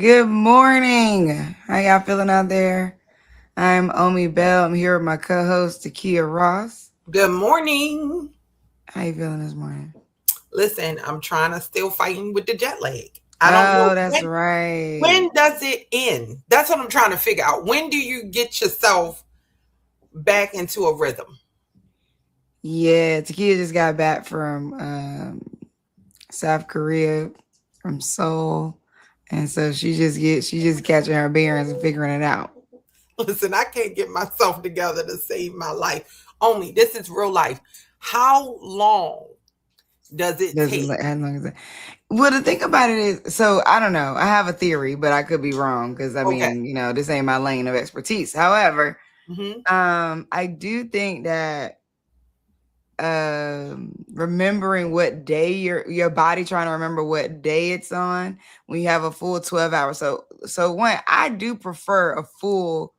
Good morning. How y'all feeling out there? I'm Omi Bell. I'm here with my co-host Takia Ross. Good morning. How you feeling this morning? Listen, I'm trying to still fighting with the jet lag. I don't know Oh, that's right. when does it end? That's what I'm trying to figure out. When do you get yourself back into a rhythm? Yeah, Takia just got back from South Korea, from Seoul, and so she just catching her bearings and figuring it out. Listen, I can't get myself together to save my life. Only this is real life. How long does it Doesn't take? like how long is it? Well, the thing about it is, so I don't know. I have a theory, but I could be wrong because I Okay. mean, this ain't my lane of expertise. However, Mm-hmm. I do think that remembering what day your body trying to remember what day it's on when you have a full 12 hours. So one, I do prefer a full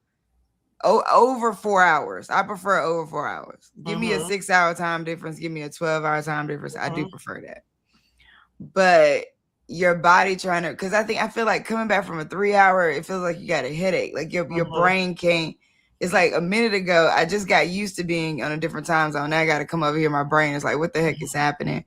over 4 hours. I prefer over 4 hours. Give me a Mm-hmm. 6 hour time difference, give me a 12-hour time difference. I do Mm-hmm. prefer that. But your body trying to, because I feel like coming back from a 3 hour, it feels like you got a headache. Like your Mm-hmm. brain can't. It's like a minute ago, I just got used to being on a different time zone. Now I got to come over here. My brain is like, what the heck is happening?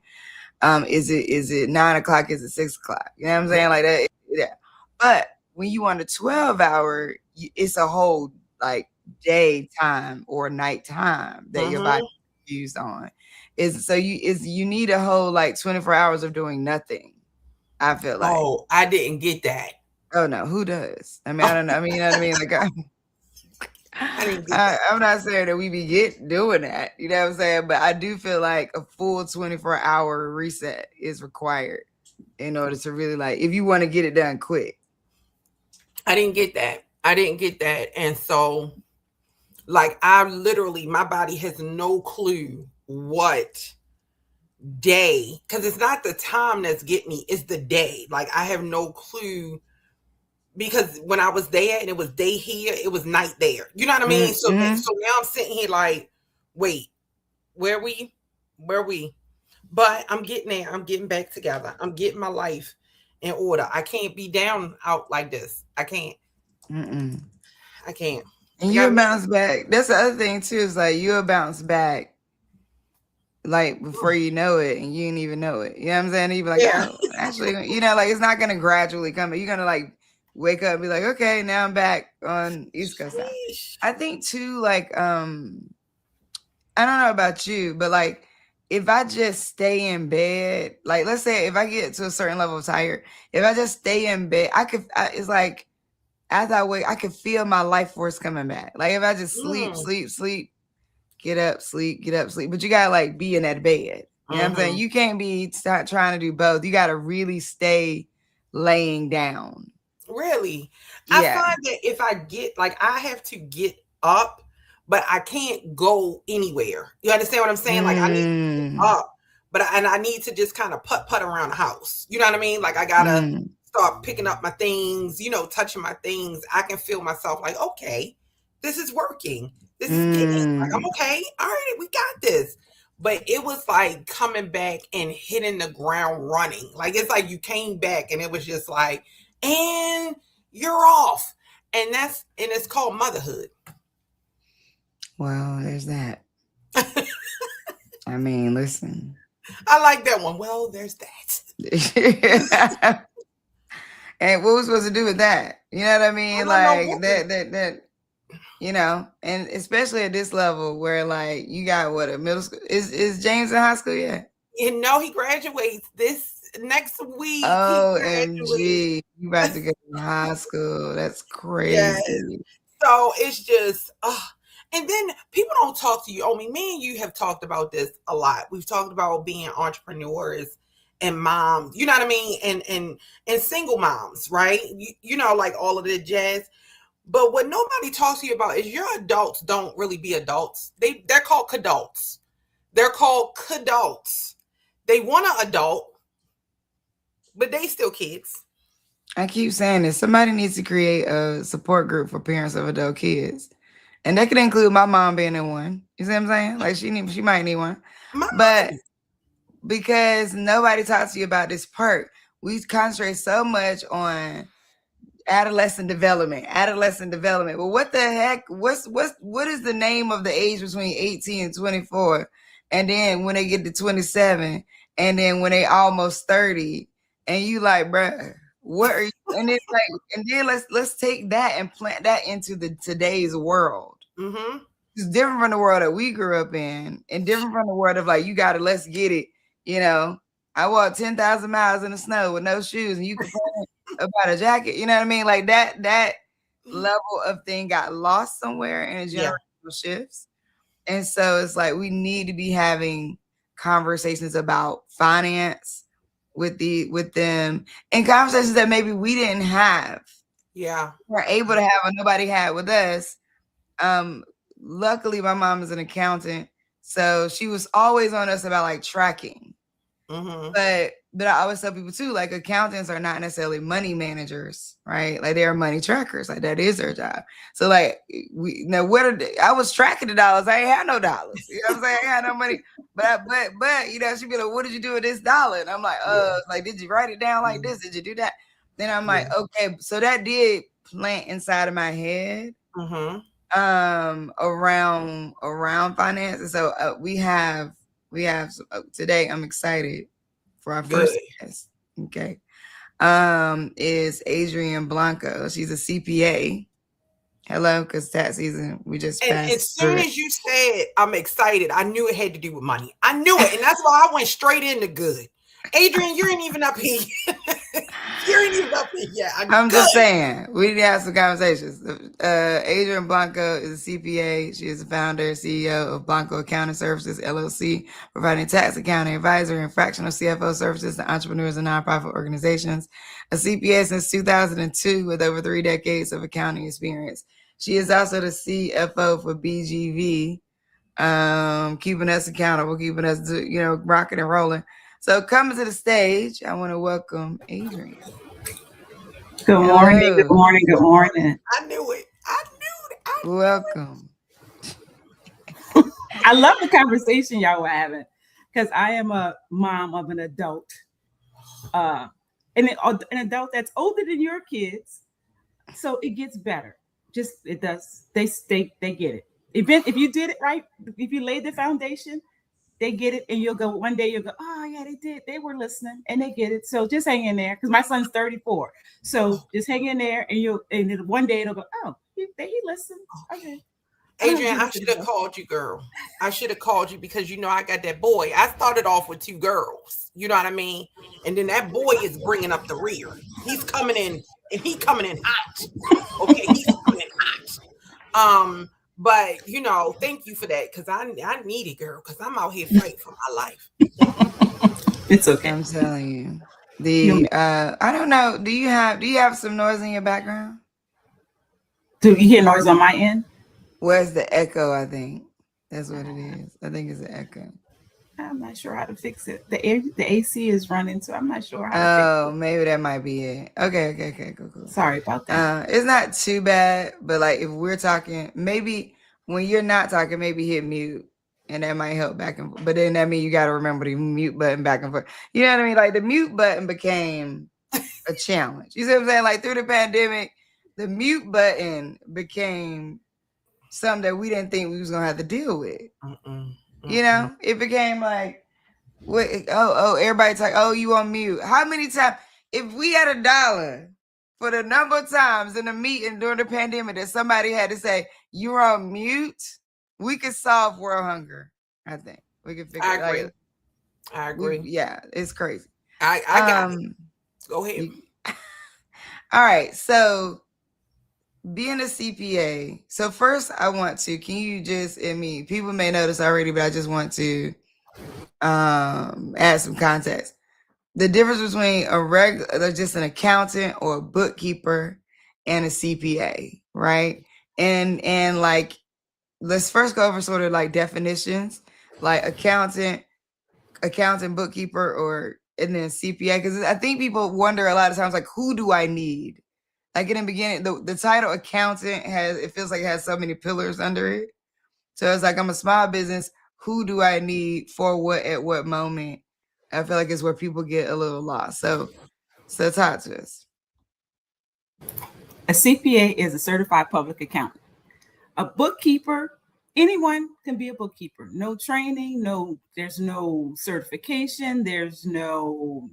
Is it 9 o'clock? Is it 6 o'clock? You know what I'm saying? Like that. Yeah. But when you on a 12 hour, it's a whole like daytime or nighttime that your body Mm-hmm. is used on. You need a whole like 24 hours of doing nothing. I feel like. Oh, I didn't get that. Oh no, who does? I mean, I don't know. I mean, you know what I mean? Like I didn't get that. I'm not saying that we be doing that, you know what I'm saying? But I do feel like a full 24-hour reset is required in order to really like if you want to get it done quick. I didn't get that. I didn't get that. And so like I literally, my body has no clue what day, because it's not the time that's get me, it's the day. Like I have no clue because when I was there and it was day here, it was night there. You know what I mean? So Mm-hmm. so now I'm sitting here like, wait, where we? Where we? But I'm getting there. I'm getting back together. I'm getting my life in order. I can't be down out like this. I can't. Mm-mm. I can't. And I you'll got me. bounce back. That's the other thing too, is like you'll bounce back like before you know it and you didn't even know it. You know what I'm saying? You be like, Yeah. oh, actually, like it's not gonna gradually come. You're gonna like wake up and be like, okay, now I'm back on East Coast time. Sheesh. I think too, like, I don't know about you, but like if I just stay in bed, like let's say if I get to a certain level of tired, if I just stay in bed, it's like after I wake, I could feel my life force coming back. Like if I just sleep, Mm. sleep, sleep, get up, sleep, get up, sleep. But you gotta like be in that bed. You know what I'm saying? Mm-hmm. You can't be trying to do both. You gotta really stay laying down. Really, I Yeah. find that if I get like I have to get up, but I can't go anywhere. You understand what I'm saying? Like I need to get Mm, up, but I need to just kind of putt around the house. You know what I mean? Like I gotta mm, start picking up my things, touching my things. I can feel myself like, okay, this is working. This is getting like I'm mm. okay. All right, we got this. But it was like coming back and hitting the ground running. Like it's like you came back and it was just like and you're off. And it's called motherhood. Well, there's that. I mean, listen. I like that one. Well, there's that. And what was supposed to do with that? You know what I I mean? don't know Like what was. and especially at this level where like you got what a middle school is James in high school yet? He graduates this next week. He graduates. OMG. You about to go to high school. That's Yes. crazy. So it's just, and then people don't talk to you. I mean, me and you have talked about this a lot. We've talked about being entrepreneurs and moms, you know what I mean? And single moms, right? Like all of the jazz. But what nobody talks to you about is your adults don't really be adults. They're called cadults. They're called cadults. They want to adult, but they still kids. I keep saying this. Somebody needs to create a support group for parents of adult kids. And that could include my mom being in one. You see what I'm saying? Like she might need one. My But mom. because nobody talks to you about this part, we concentrate so much on adolescent development. Well, what the heck? What is the name of the age between 18 and 24? And then when they get to 27, and then when they almost 30, and you like, bruh, what are you? And it's like, and then let's take that and plant that into the today's world. Mm-hmm. It's different from the world that we grew up in, and different from the world of like, you gotta let's get it. You know, I walked 10,000 miles in the snow with no shoes, and you complain about a jacket. You know what I mean? Like that level of thing got lost somewhere in a generational shifts. And so it's like we need to be having conversations about finance with them, and conversations that maybe we didn't have. Yeah. We're able to have, or nobody had with us. Luckily my mom is an accountant, so she was always on us about like tracking. Mm-hmm. But I always tell people too, like accountants are not necessarily money managers, right? Like they're money trackers. Like that is their job. So like I was tracking the dollars. I ain't had no dollars. You know what I'm saying? I ain't had no money. But you know, she'd be like, what did you do with this dollar? And I'm like, like, did you write it down like this? Did you do that? Then I'm like, okay, so that did plant inside of my head. Mm-hmm. Around finance. And so we have today, I'm excited for our first guest. Okay. Is Adrienne Blanco. She's a CPA. Hello, because tax season, we just passed. And as soon as you said I'm excited, I knew it had to do with money. I knew it, and that's why I went straight into good. Adrienne, you ain't even up here. You ain't even up here yet. I'm just saying, we need to have some conversations. Adrienne Blanco is a CPA. She is the founder and CEO of Blanco Accounting Services, LLC, providing tax accounting advisory and fractional CFO services to entrepreneurs and nonprofit organizations. A CPA since 2002 with over 3 decades of accounting experience. She is also the CFO for BGV, keeping us accountable, keeping us, rocking and rolling. So coming to the stage, I want to welcome Adrienne. Good morning. Good morning. Good morning. I knew it. Welcome. I love the conversation y'all were having because I am a mom of an adult, an adult that's older than your kids. So it gets better. It does. They get it. If you did it right, if you laid the foundation, they get it, and one day you'll go, oh yeah, they did. They were listening and they get it. So just hang in there, because my son's 34. So just hang in there, and then one day it'll go, oh, he listened. Okay. Adrienne, I should have called you, girl. I should have called you because I got that boy. I started off with 2 girls. You know what I mean? And then that boy is bringing up the rear. He's coming in, and he's coming in hot. Okay, he's coming in hot. But thank you for that, because I need it, girl, because I'm out here fighting for my life. It's okay. I'm telling you. I don't know. Do you have some noise in your background? Do you hear noise on my end? Where's the echo? I think that's what it is. I think it's the echo. I'm not sure how to fix it. The AC is running, so I'm not sure how to fix it. Oh, maybe that might be it. Okay, cool. Sorry about that. It's not too bad, but like if we're talking, maybe when you're not talking, maybe hit mute, and that might help back and forth. But then that means you got to remember the mute button back and forth. You know what I mean? Like the mute button became a challenge. You see what I'm saying? Like through the pandemic, the mute button became something that we didn't think we was gonna have to deal with. You know, it became like, everybody's like, oh, you on mute. How many times, if we had $1 for the number of times in a meeting during the pandemic that somebody had to say, you're on mute, we could solve world hunger. I think we could figure it out. I agree. Yeah, it's crazy. I got it. Go ahead. All right. So being a CPA. So first can you just, people may know this already, but I just want to add some context. The difference between just an accountant or a bookkeeper and a CPA, right? And like, let's first go over sort of like definitions, like accountant, bookkeeper, and then CPA. Because I think people wonder a lot of times, like, who do I need? Like in the beginning, the title accountant feels like it has so many pillars under it. So it's like, I'm a small business. Who do I need for what at what moment? I feel like it's where people get a little lost. So talk to us. A CPA is a certified public accountant. A bookkeeper, anyone can be a bookkeeper. No training, there's no certification, there's no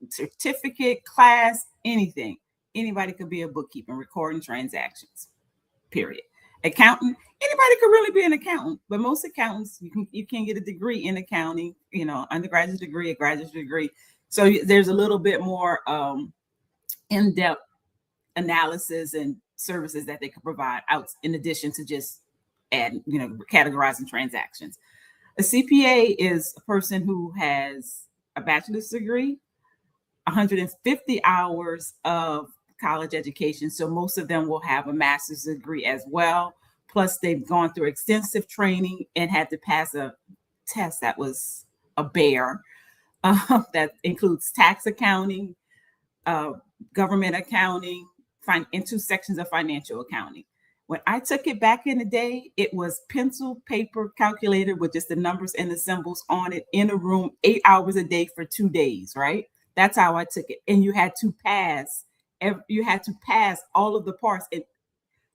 certificate, class, anything. Anybody could be a bookkeeper, recording transactions, period. Accountant, anybody could really be an accountant, but most accountants, you can get a degree in accounting, undergraduate degree, a graduate degree. So there's a little bit more in-depth analysis and services that they can provide out in addition to just categorizing transactions. A CPA is a person who has a bachelor's degree, 150 hours of college education. So most of them will have a master's degree as well. Plus they've gone through extensive training and had to pass a test that was a bear that includes tax accounting, government accounting, and 2 sections of financial accounting. When I took it back in the day, it was pencil, paper, calculator with just the numbers and the symbols on it in a room, 8 hours a day for 2 days, right? That's how I took it. And you had to pass all of the parts. And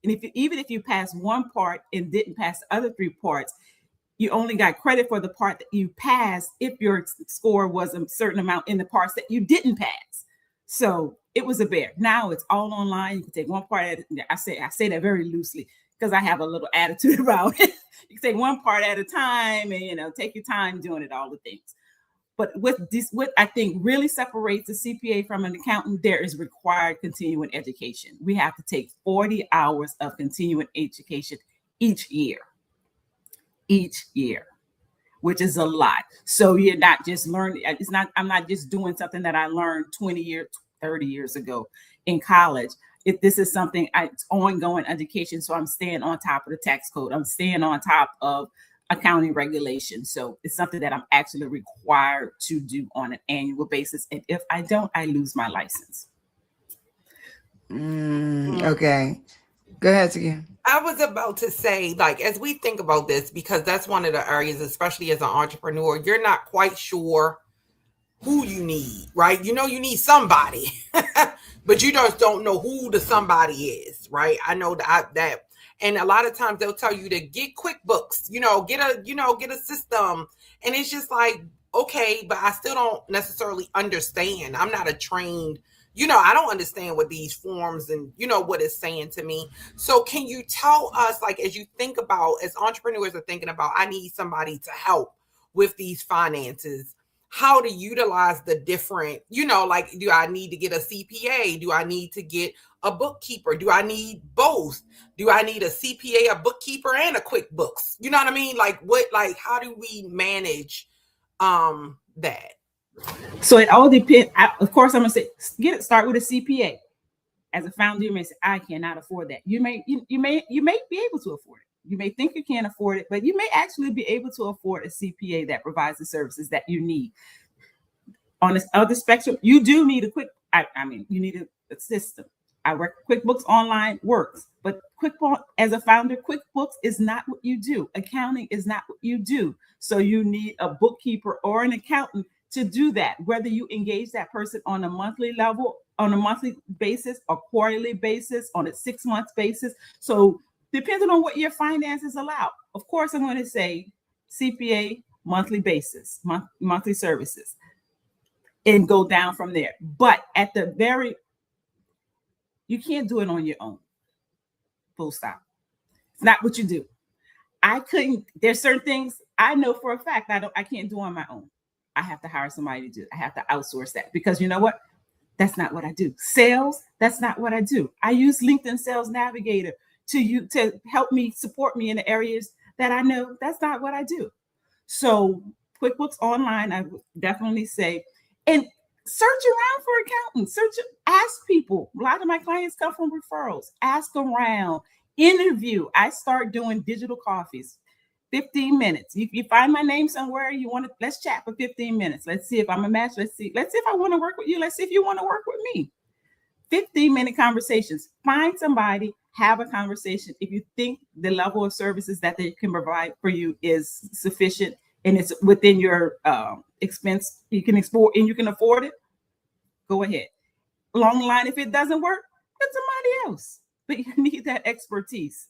even if you passed one part and didn't pass the other 3 parts, you only got credit for the part that you passed if your score was a certain amount in the parts that you didn't pass. So it was a bear. Now it's all online. You can take one part at a time. I say that very loosely because I have a little attitude about it. You can take one part at a time and take your time doing it, all the things. But what I think really separates a CPA from an accountant, there is required continuing education. We have to take 40 hours of continuing education each year, which is a lot. So you're not just learning. I'm not just doing something that I learned 20 years, 30 years ago in college. This is something it's ongoing education. So I'm staying on top of the tax code. I'm staying on top of accounting regulations. So it's something that I'm actually required to do on an annual basis. And if I don't, I lose my license. Okay. Go ahead, Sakia. I was about to say, as we think about this, because that's one of the areas, especially as an entrepreneur, you're not quite sure who you need, right? You need somebody, but you just don't know who the somebody is, right? I know that. And a lot of times they'll tell you to get QuickBooks, get a system. And it's just like, okay, but I still don't necessarily understand. I'm not a trained, I don't understand what these forms and, what it's saying to me. So can you tell us, as you think about, as entrepreneurs are thinking about, I need somebody to help with these finances, how to utilize the different, do I need to get a CPA? Do I need to get a bookkeeper? Do I need both? Do I need a CPA, a bookkeeper, and a QuickBooks? You know what I mean? How do we manage that? So it all depends. Of course, I'm gonna say start with a CPA. As a founder, you may say, I cannot afford that. You may be able to afford it. You may think you can't afford it, but you may actually be able to afford a CPA that provides the services that you need. On this other spectrum, you do need you need a system. I work QuickBooks Online works, but as a founder, QuickBooks is not what you do. Accounting is not what you do. So you need a bookkeeper or an accountant to do that, whether you engage that person on a monthly level, on a monthly basis, or quarterly basis, on a 6-month basis. So depending on what your finances allow. Of course, I'm going to say CPA monthly basis, monthly services, and go down from there. But you can't do it on your own. Full stop. It's not what you do. There's certain things I know for a fact I can't do on my own. I have to hire somebody to do it. I have to outsource that because you know what? That's not what I do. Sales, that's not what I do. I use LinkedIn Sales Navigator to help me, support me in the areas that I know that's not what I do. So QuickBooks Online, I would definitely say, and search around for accountants. Ask people. A lot of my clients come from referrals. Ask around, interview. I start doing digital coffees, 15 minutes. You find my name somewhere, let's chat for 15 minutes. Let's see if I'm a match. Let's see if I want to work with you. Let's see if you want to work with me. 15-minute conversations. Find somebody, have a conversation. If you think the level of services that they can provide for you is sufficient and it's within your expense, you can afford it, go ahead. Along the line, if it doesn't work, get somebody else. But you need that expertise.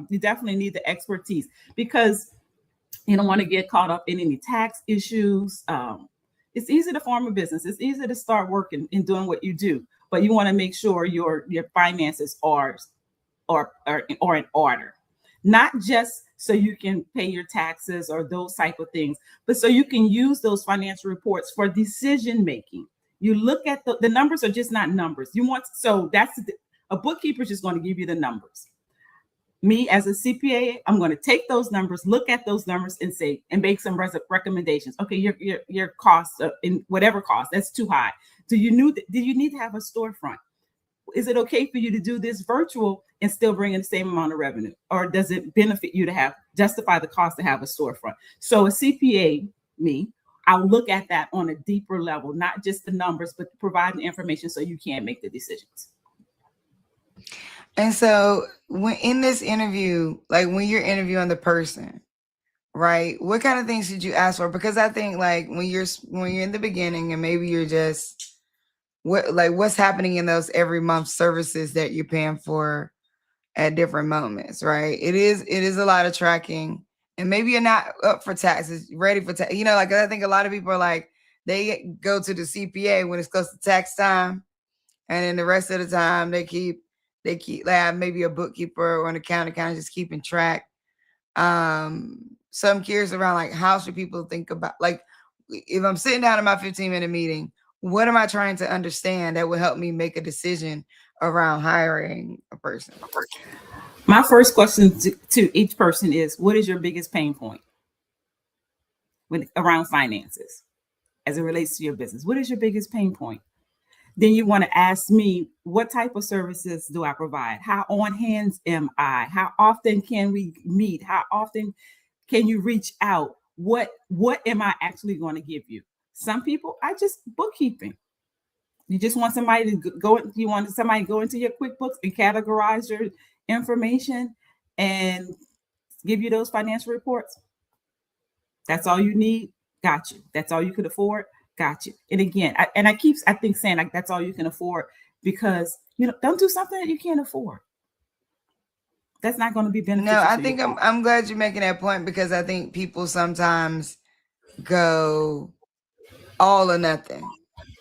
You definitely need the expertise because you don't want to get caught up in any tax issues. It's easy to form a business. It's easy to start working and doing what you do, but you want to make sure your finances are in order, not just so you can pay your taxes or those type of things, but so you can use those financial reports for decision making. You look at the numbers are just not numbers. A bookkeeper is just going to give you the numbers. Me as a CPA, I'm going to take those numbers, look at those numbers, and make some recommendations. Okay, your costs in whatever cost that's too high. Do you need to have a storefront? Is it okay for you to do this virtual and still bring in the same amount of revenue, or does it benefit you to justify the cost to have a storefront? So a CPA, I'll look at that on a deeper level, not just the numbers, but providing the information so you can make the decisions. And so when in this interview, like when you're interviewing the person, right, what kind of things did you ask for? Because I think like when you're in the beginning and maybe you're just what's happening in those every month services that you're paying for at different moments, right? It is a lot of tracking, and maybe you're not up for taxes, ready for tax. Like I think a lot of people are like, they go to the CPA when it's close to tax time, and then the rest of the time they have maybe a bookkeeper or an accountant kind of just keeping track. So I'm curious around like how should people think about, like, if I'm sitting down in my 15-minute meeting, what am I trying to understand that will help me make a decision around hiring a person? My first question to each person is, what is your biggest pain point around finances as it relates to your business? What is your biggest pain point? Then you want to ask me, what type of services do I provide? How on hands am I? How often can we meet? How often can you reach out? What am I actually going to give you? Some people, I just bookkeeping. You just want somebody to go into your QuickBooks and categorize your information and give you those financial reports. That's all you need. Got you. That's all you could afford. Got you. And again, I keep saying like that's all you can afford, because don't do something that you can't afford. That's not going to be beneficial. No, I think I'm glad you're making that point, because I think people sometimes go all or nothing.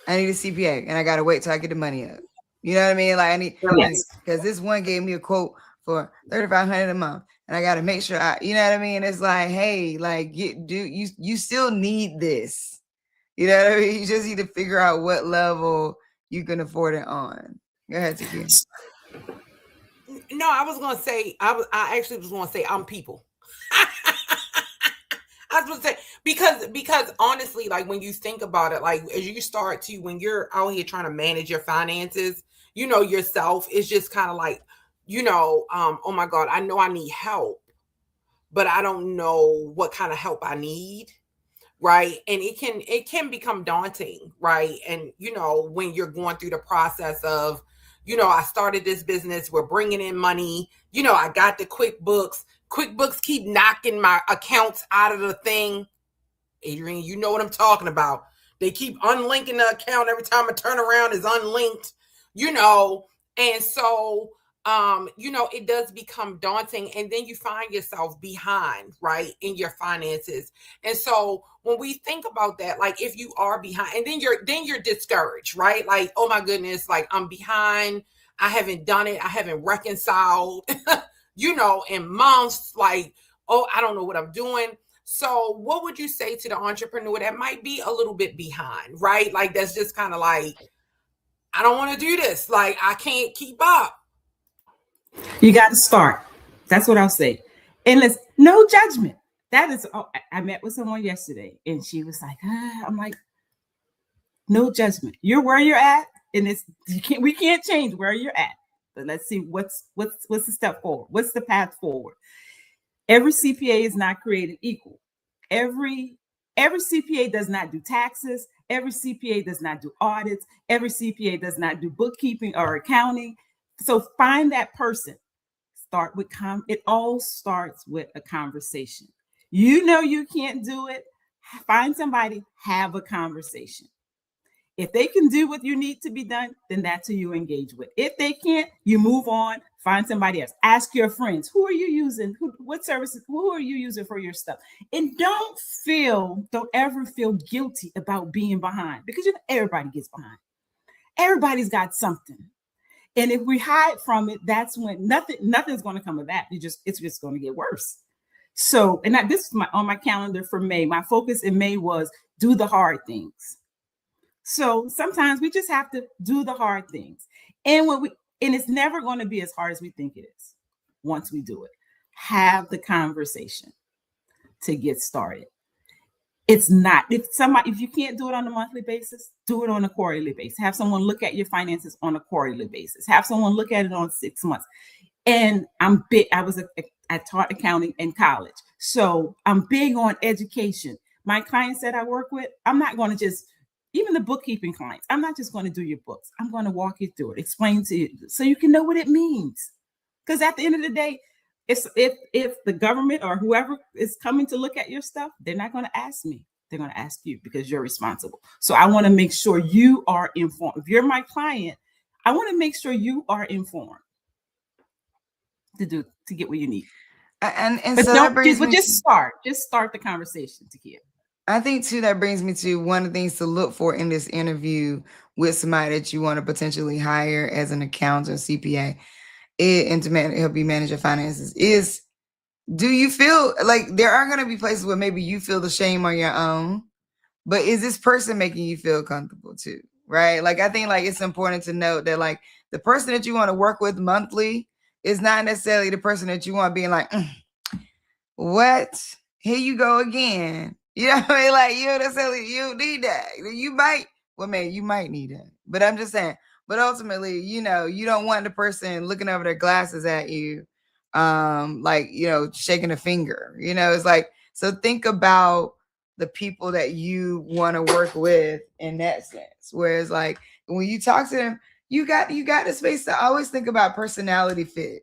I need a CPA and I gotta wait till I get the money up. You know what I mean? Like I need, because this one gave me a quote for $3,500 a month, and I gotta make sure you know what I mean? It's like, hey, like you still need this. You know what I mean? You just need to figure out what level you can afford it on. Go ahead, Taki. No, I was gonna say I actually was gonna say I'm people. I was gonna say because honestly, like when you think about it, like as you start to, when you're out here trying to manage your finances, yourself, it's just kind of like, oh my God, I know I need help, but I don't know what kind of help I need. Right. And it can become daunting. Right. And, when you're going through the process of, I started this business, we're bringing in money, I got the QuickBooks keep knocking my accounts out of the thing. Adrienne, you know what I'm talking about. They keep unlinking the account every time I turn around is unlinked, and so it does become daunting, and then you find yourself behind, right, in your finances. And so when we think about that, like if you are behind, and then you're discouraged, right? Like, oh my goodness, like I'm behind, I haven't done it, I haven't reconciled, in months, like, oh, I don't know what I'm doing. So what would you say to the entrepreneur that might be a little bit behind, right? Like that's just kind of like, I don't want to do this, like I can't keep up. You got to start. That's what I'll say. And no judgment. That is, I met with someone yesterday and she was like, I'm like, no judgment. You're where you're at, and we can't change where you're at. But let's see what's the step forward. What's the path forward? Every CPA is not created equal. Every CPA does not do taxes. Every CPA does not do audits. Every CPA does not do bookkeeping or accounting. So find that person. Start with it all starts with a conversation. You can't do it. Find somebody, have a conversation. If they can do what you need to be done, then that's who you engage with. If they can't, you move on, find somebody else. Ask your friends, who are you using? What services, who are you using for your stuff? And don't ever feel guilty about being behind, because everybody gets behind. Everybody's got something. And if we hide from it, that's when nothing's going to come of that. It's just going to get worse. So, and this is on my calendar for May. My focus in May was do the hard things. So sometimes we just have to do the hard things. And it's never going to be as hard as we think it is once we do it. Have the conversation to get started. It's not, if you can't do it on a monthly basis, do it on a quarterly basis. Have someone look at your finances on a quarterly basis. Have someone look at it on 6 months. And I'm big. I taught accounting in college. So I'm big on education. My clients that I work with, I'm not going to just, even the bookkeeping clients, I'm not just going to do your books. I'm going to walk you through it, explain to you so you can know what it means. Because at the end of the day, if the government or whoever is coming to look at your stuff, they're not going to ask me. They're going to ask you because you're responsible. So I want to make sure you are informed. If you're my client, I want to make sure you are informed to get what you need. Just start the conversation, Takia. I think too, that brings me to one of the things to look for in this interview with somebody that you want to potentially hire as an accountant or CPA and to help you manage your finances is, do you feel like there are going to be places where maybe you feel the shame on your own, but is this person making you feel comfortable too? Right? Like, I think like it's important to note that like the person that you want to work with monthly is not necessarily the person that you want being like, what? Here you go again. You know what I mean? Like, you don't necessarily, you need that. You might need that. But I'm just saying, but ultimately, you don't want the person looking over their glasses at you, like, shaking a finger. It's like, so think about the people that you want to work with in that sense. Whereas like when you talk to them, you got the space to always think about personality fit.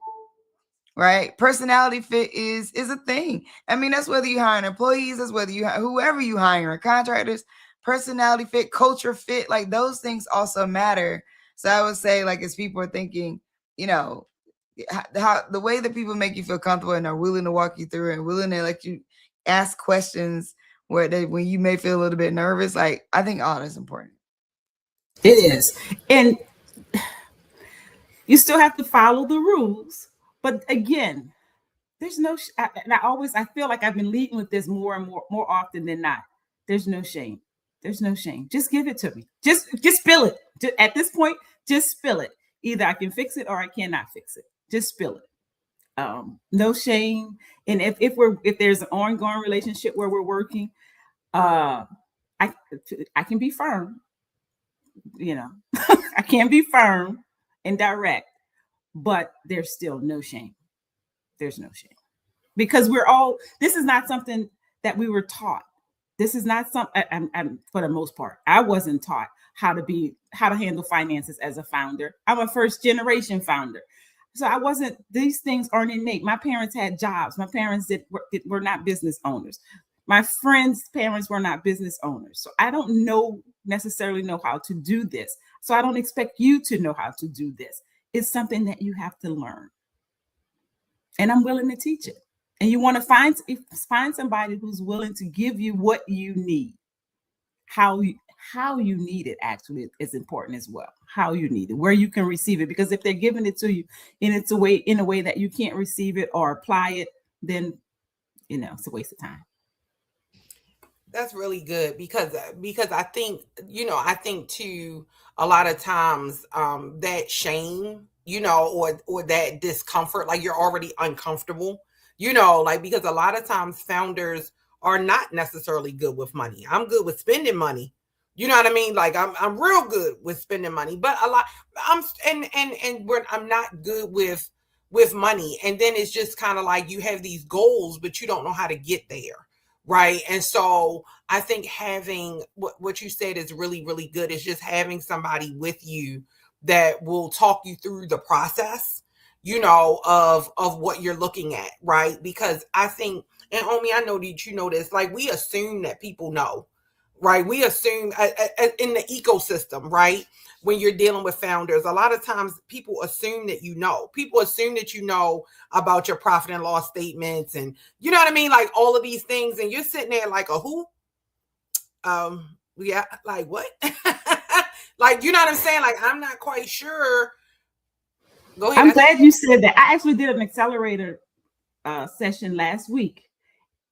Right? Personality fit is a thing. I mean, that's whether you hire employees, that's whether whoever you hire, contractors, personality fit, culture fit, like those things also matter. So I would say, like, as people are thinking, how the way that people make you feel comfortable and are willing to walk you through and willing to let you ask questions when you may feel a little bit nervous, like, I think all that's important. It is. And you still have to follow the rules. But again, there's no, I feel like I've been leading with this more and more often than not. There's no shame. There's no shame. Just give it to me. Just spill it. At this point, just spill it. Either I can fix it or I cannot fix it. Just spill it. No shame. And if there's an ongoing relationship where we're working, I can be firm. I can be firm and direct. But there's still no shame. There's no shame. Because this is not something that we were taught. This is not something, for the most part, I wasn't taught how to handle finances as a founder. I'm a first generation founder. So these things aren't innate. My parents had jobs. My parents were not business owners. My friends' parents were not business owners. So I don't necessarily know how to do this. So I don't expect you to know how to do this. It's something that you have to learn. And I'm willing to teach it. And you want to find somebody who's willing to give you what you need. How you need it actually is important as well. How you need it, where you can receive it. Because if they're giving it to you in a way that you can't receive it or apply it, then it's a waste of time. That's really good because I think, I think too, a lot of times that shame, or that discomfort, like you're already uncomfortable, because a lot of times founders are not necessarily good with money. I'm good with spending money. You know what I mean? Like I'm real good with spending money, but I'm not good with money. And then it's just kind of like you have these goals, but you don't know how to get there. Right. And so I think having what you said is really, really good. Is just having somebody with you that will talk you through the process, of what you're looking at. Right. Because I think, and Omi, I know that you know this, like we assume that people know. right? We assume in the ecosystem, right? When you're dealing with founders, a lot of times people assume that you know. People assume that you know about your profit and loss statements, and you know what I mean, like all of these things, and you're sitting there like a who? Yeah, like what? Like, you know what I'm saying? Like, I'm not quite sure. Go ahead. I'm glad you said that. I actually did an accelerator session last week,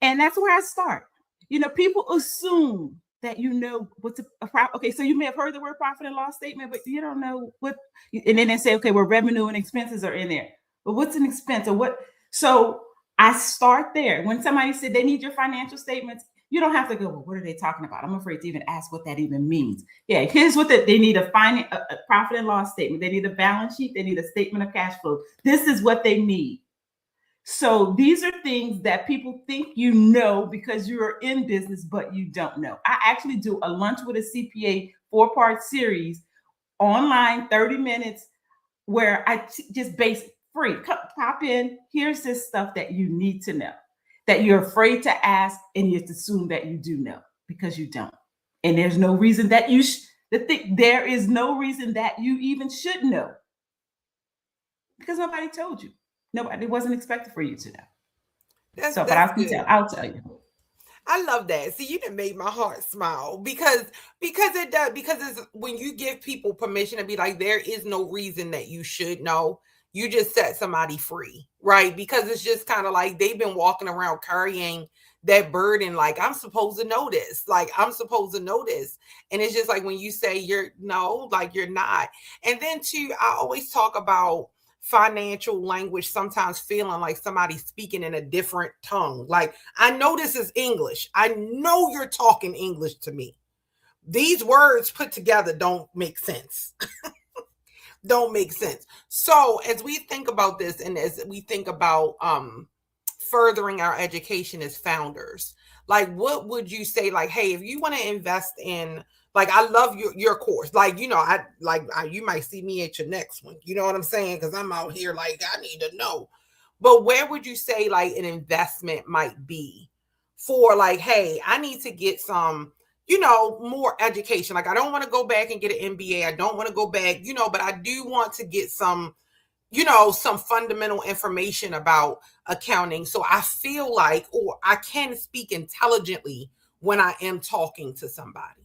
and that's where I start. You know, people assume that you know what's a profit. Okay, so you may have heard the word profit and loss statement, but you don't know what. And then they say, okay, well, revenue and expenses are in there, but what's an expense or what? So I start there. When somebody said they need your financial statements, you don't have to go, well, what are they talking about? I'm afraid to even ask what that even means. Yeah, here's what they need: a profit and loss statement. They need a balance sheet. They need a statement of cash flow. This is what they need. So these are things that people think you know because you're in business, but you don't know. I actually do a Lunch with a CPA 4-part series online, 30 minutes, where I just free. Pop in. Here's this stuff that you need to know, that you're afraid to ask, and you assume that you do know because you don't. And there's no reason that you there is no reason that you even should know, because nobody told you. Nobody, it wasn't expected for you to know. But I'll tell you. I love that. See, you done made my heart smile because it does, because it's when you give people permission to be like, there is no reason that you should know. You just set somebody free, right? Because it's just kind of like they've been walking around carrying that burden, like, I'm supposed to know this, like, I'm supposed to know this. And it's just like when you say you're not. And then too, I always talk about financial language sometimes feeling like somebody's speaking in a different tongue. Like, I know this is English. I know you're talking English to me. These words put together don't make sense. Don't make sense. So as we think about this, and as we think about furthering our education as founders, like, what would you say, like, hey, if you want to invest in, like, I love your course. Like, you know, you might see me at your next one. You know what I'm saying? Because I'm out here like, I need to know. But where would you say like an investment might be for, like, hey, I need to get some, you know, more education. Like, I don't want to go back and get an MBA. I don't want to go back, you know, but I do want to get some, you know, some fundamental information about accounting. So I feel like, or I can speak intelligently when I am talking to somebody.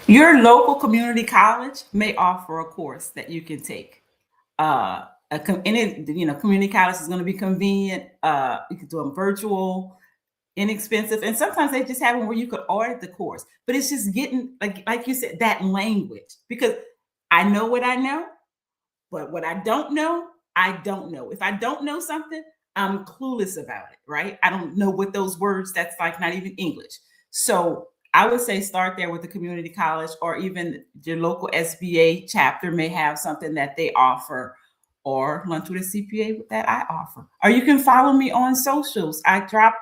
Your local community college may offer a course that you can take. Community college is going to be convenient. You can do them virtual, inexpensive, and sometimes they just have them where you could audit the course. But it's just getting, like you said, that language, because I know what I know, but what I don't know, I don't know. If I don't know something, I'm clueless about it, right? I don't know what those words, that's like not even English. So I would say start there with the community college, or even your local SBA chapter may have something that they offer, or Lunch with a CPA that I offer. Or you can follow me on socials. I drop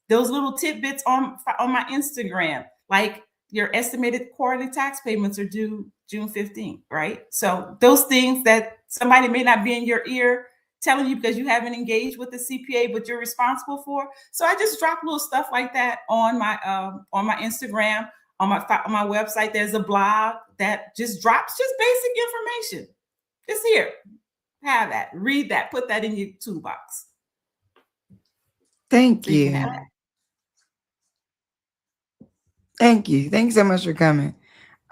those little tidbits on my Instagram, like your estimated quarterly tax payments are due June 15th, right? So those things that somebody may not be in your ear telling you because you haven't engaged with the CPA, but you're responsible for. So I just drop little stuff like that on my Instagram, on my website. There's a blog that just drops just basic information. It's here. Have that. Read that. Put that in your toolbox. Thank you. Thank you. Thanks so much for coming.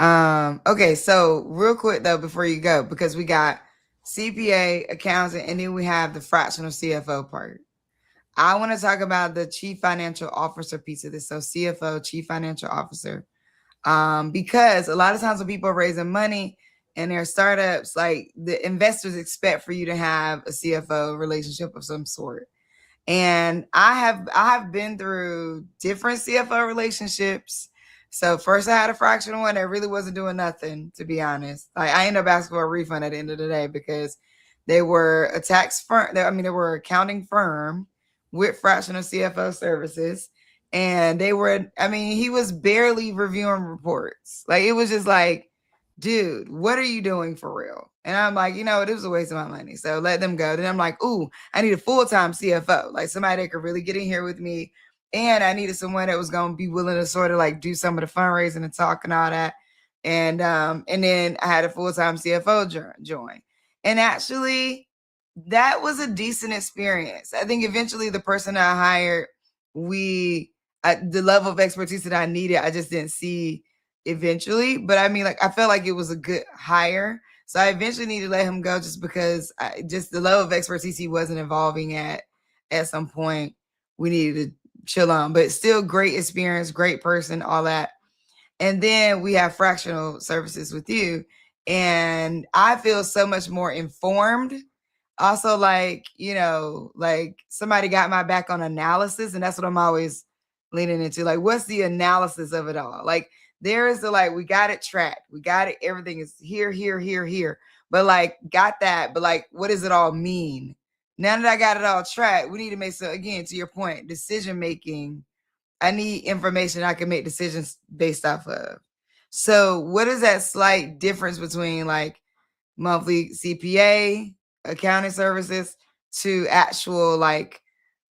Okay, so real quick though, before you go, because we got CPA, accountant, and then we have the fractional CFO part. I want to talk about the chief financial officer piece of this. So CFO, chief financial officer. Because a lot of times when people are raising money in their startups, like, the investors expect for you to have a CFO relationship of some sort. And I have been through different CFO relationships. So first I had a fractional one that really wasn't doing nothing, to be honest. Like, I ended up asking for a refund at the end of the day because they were a tax firm. They were an accounting firm with fractional CFO services. And he was barely reviewing reports. Like, it was just like, dude, what are you doing for real? And I'm like, you know, it was a waste of my money. So let them go. Then I'm like, ooh, I need a full-time CFO, like somebody that could really get in here with me, and I needed someone that was going to be willing to sort of like do some of the fundraising and talk and all that. And then I had a full-time CFO join. And actually, that was a decent experience. I think eventually the person I hired, the level of expertise that I needed, I just didn't see eventually. But I mean, like, I felt like it was a good hire. So I eventually needed to let him go just because just the level of expertise he wasn't evolving at some point, we needed to chill on. But still great experience, great person, all that. And then we have fractional services with you. And I feel so much more informed. Also, like, like somebody got my back on analysis. And that's what I'm always leaning into. Like, what's the analysis of it all? Like, there is the, we got it tracked. We got it. Everything is here, here, here, here. But like, got that. But like, what does it all mean? Now that I got it all tracked, we need to make, so again, to your point, decision making. I need information I can make decisions based off of. So what is that slight difference between like monthly CPA, accounting services to actual like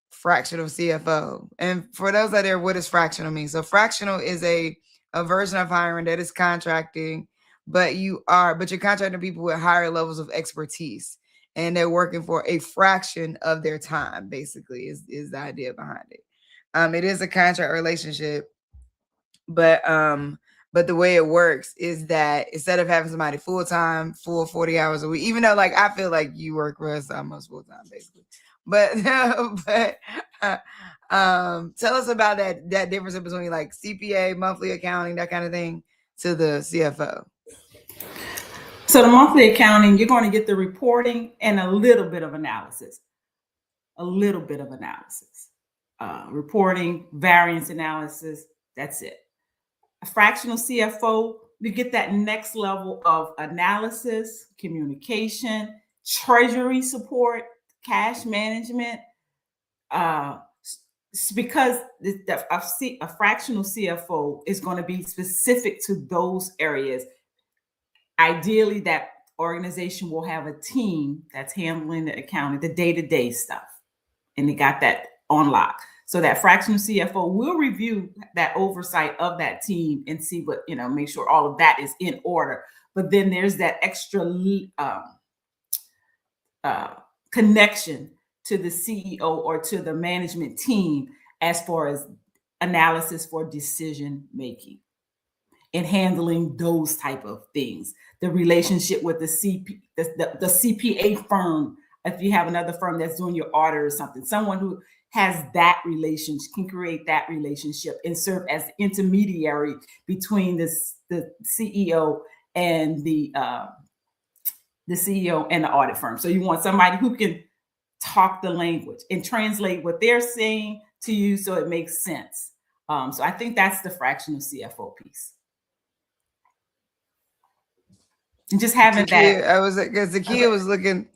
fractional CFO? And for those out there, what does fractional mean? So fractional is a version of hiring that is contracting, but you're contracting people with higher levels of expertise and they're working for a fraction of their time, basically, is the idea behind it. It is a contract relationship, but the way it works is that instead of having somebody full-time, full 40 hours a week, even though like I feel like you work for us almost full-time basically, but tell us about that difference between like CPA, monthly accounting, that kind of thing, to the CFO. So the monthly accounting, you're going to get the reporting and a little bit of analysis. Reporting, variance analysis, that's it. A fractional CFO, you get that next level of analysis, communication, treasury support, cash management. Because a fractional CFO is going to be specific to those areas. Ideally, that organization will have a team that's handling the accounting, the day-to-day stuff, and they got that on lock. So that fractional CFO will review that oversight of that team and see what, make sure all of that is in order. But then there's that extra connection to the CEO or to the management team as far as analysis for decision making and handling those type of things. The relationship with the CPA firm, if you have another firm that's doing your audit or something, someone who has that relationship, can create that relationship and serve as the intermediary between the CEO and the CEO and the audit firm. So you want somebody who can talk the language and translate what they're saying to you so it makes sense. So I think that's the fractional CFO piece. And just having that. I was because the kid was looking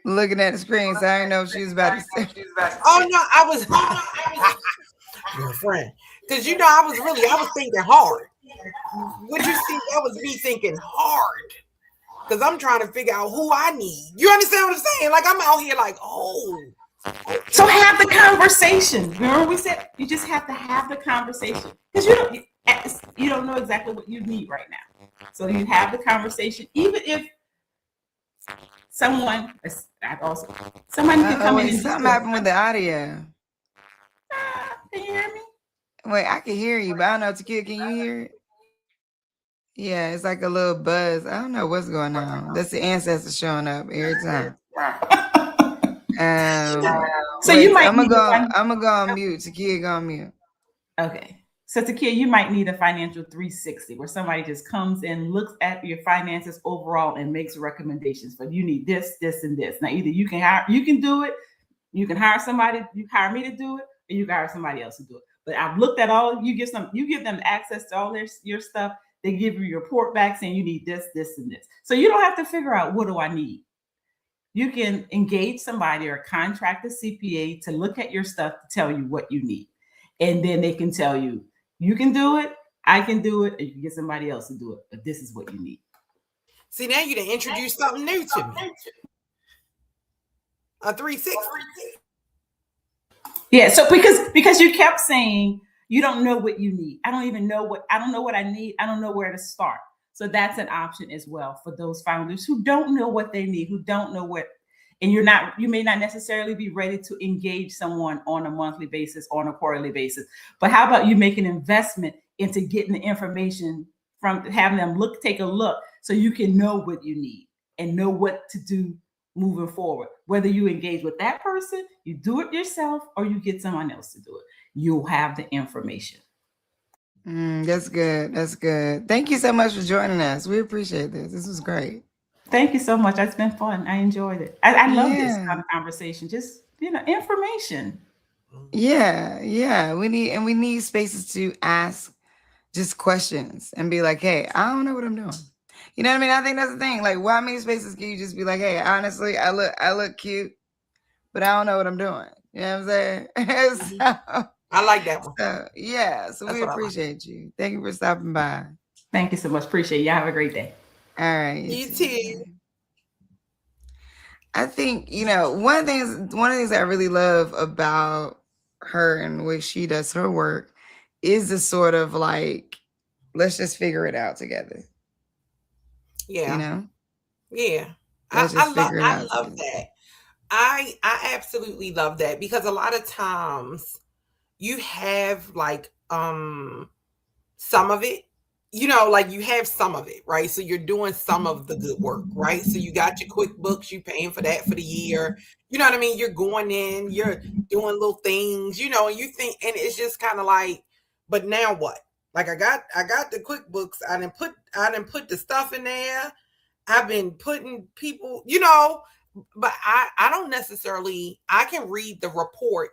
at the screen, so I didn't know if she was about to say. Oh no, I was your friend, because I was thinking hard. Would you see? That was me thinking hard, because I'm trying to figure out who I need. You understand what I'm saying? Like I'm out here like, oh. So have the conversation. Remember we said you just have to have the conversation, because you don't know exactly what you need right now. So you have the conversation, even if somebody can come in and something happened with the audio. Can you hear me? Wait, I can hear you, but I don't know, Takia, can you hear it? Yeah, it's like a little buzz. I don't know what's going on. That's the ancestors showing up every time. So wait, you might. I'm gonna go on mute. Takia, go on mute. Okay. So Takia, you might need a financial 360 where somebody just comes in, looks at your finances overall and makes recommendations. But you need this, this, and this. Now, either you can do it, you can hire somebody, you hire me to do it, or you can hire somebody else to do it. But I've looked at all, you give them access to all your stuff. They give you your report back saying you need this, this, and this. So you don't have to figure out, what do I need? You can engage somebody or contract a CPA to look at your stuff to tell you what you need. And then they can tell you, you can do it, I can do it, and you can get somebody else to do it, but this is what you need. See, now you done introduced something new to me. A 360. Yeah. So because you kept saying you don't know what you need. I don't know what I need. I don't know where to start. So that's an option as well for those founders who don't know what they need, who don't know what, and you may not necessarily be ready to engage someone on a monthly basis, on a quarterly basis. But how about you make an investment into getting the information from having them take a look so you can know what you need and know what to do moving forward. Whether you engage with that person, you do it yourself, or you get someone else to do it, you'll have the information. That's good. That's good. Thank you so much for joining us. We appreciate this. This was great. Thank you so much. It's been fun. I enjoyed it. I love this Yeah. kind of conversation. Just, information. Yeah. We need spaces to ask just questions and be like, hey, I don't know what I'm doing. You know what I mean? I think that's the thing. Like, how many spaces can you just be like, hey, honestly, I look cute, but I don't know what I'm doing. You know what I'm saying? So, I like that one. So we appreciate you. Thank you for stopping by. Thank you so much. Appreciate it. Y'all have a great day. All right. You too. I think, one of the things that I really love about her and the way she does her work is the sort of like, let's just figure it out together. Yeah. Yeah. I love that. I absolutely love that, because a lot of times you have like some of it, like you have some of it, right? So you're doing some of the good work, right? So you got your QuickBooks, you paying for that for the year. You know what I mean? You're going in, you're doing little things, and you think, and it's just kind of like, but now what? Like I got the QuickBooks, I didn't put the stuff in there. I've been putting people, but I don't necessarily, I can read the report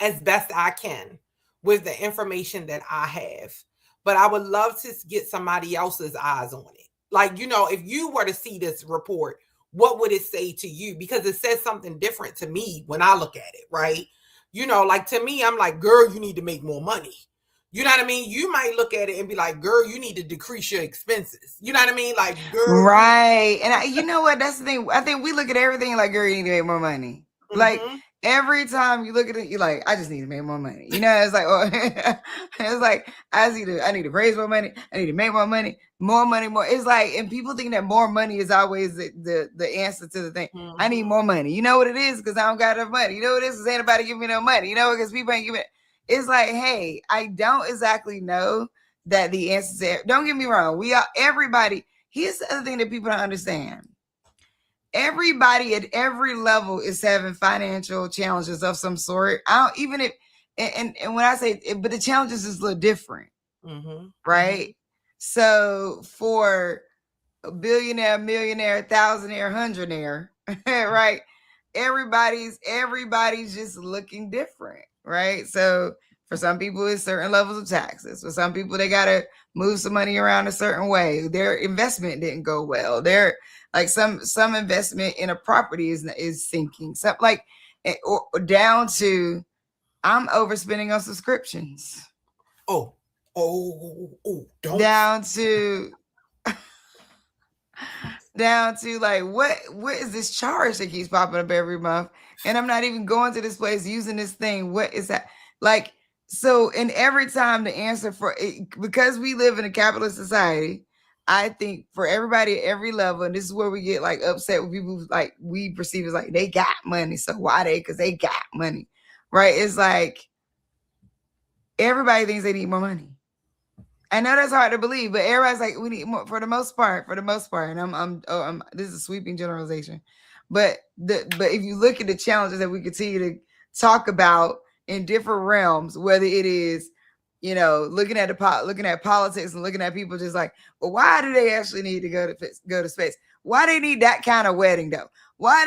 as best I can with the information that I have. But I would love to get somebody else's eyes on it. Like, if you were to see this report, what would it say to you? Because it says something different to me when I look at it, right? Like to me, I'm like, girl, you need to make more money. You know what I mean? You might look at it and be like, girl, you need to decrease your expenses. You know what I mean? Like, girl. Right. And you know what? That's the thing. I think we look at everything like, girl, you need to make more money. Mm-hmm. Like, every time you look at it, you're like, I just need to make more money. It's like, it's like, I need to raise more money. I need to make more money. More money, more. It's like, and people think that more money is always the answer to the thing. Mm-hmm. I need more money. You know what it is? Because I don't got enough money. You know what it is? Because ain't nobody giving me no money. Because people ain't giving it. It's like, hey, I don't exactly know that the answer is there. Don't get me wrong. Everybody, here's the other thing that people don't understand. Everybody at every level is having financial challenges of some sort. And when I say, but the challenges is a little different, right? Mm-hmm. So for a billionaire, millionaire, thousandaire, hundredaire, right? Everybody's just looking different, right? So for some people, it's certain levels of taxes. For some people, they got to move some money around a certain way. Their investment didn't go well. They're like some investment in a property is sinking. Something like, or down to, I'm overspending on subscriptions. Don't. Down to like, what is this charge that keeps popping up every month? And I'm not even going to this place using this thing. What is that? Like, so, and every time the answer for it, because we live in a capitalist society, I think for everybody at every level, and this is where we get like upset with people like we perceive as like they got money. So why because they got money, right? It's like everybody thinks they need more money. I know that's hard to believe, but everybody's like, we need more for the most part. And this is a sweeping generalization, but if you look at the challenges that we continue to talk about in different realms, whether it is, looking at politics and looking at people just like, well, why do they actually need to go to space? Why they need that kind of wedding though? Why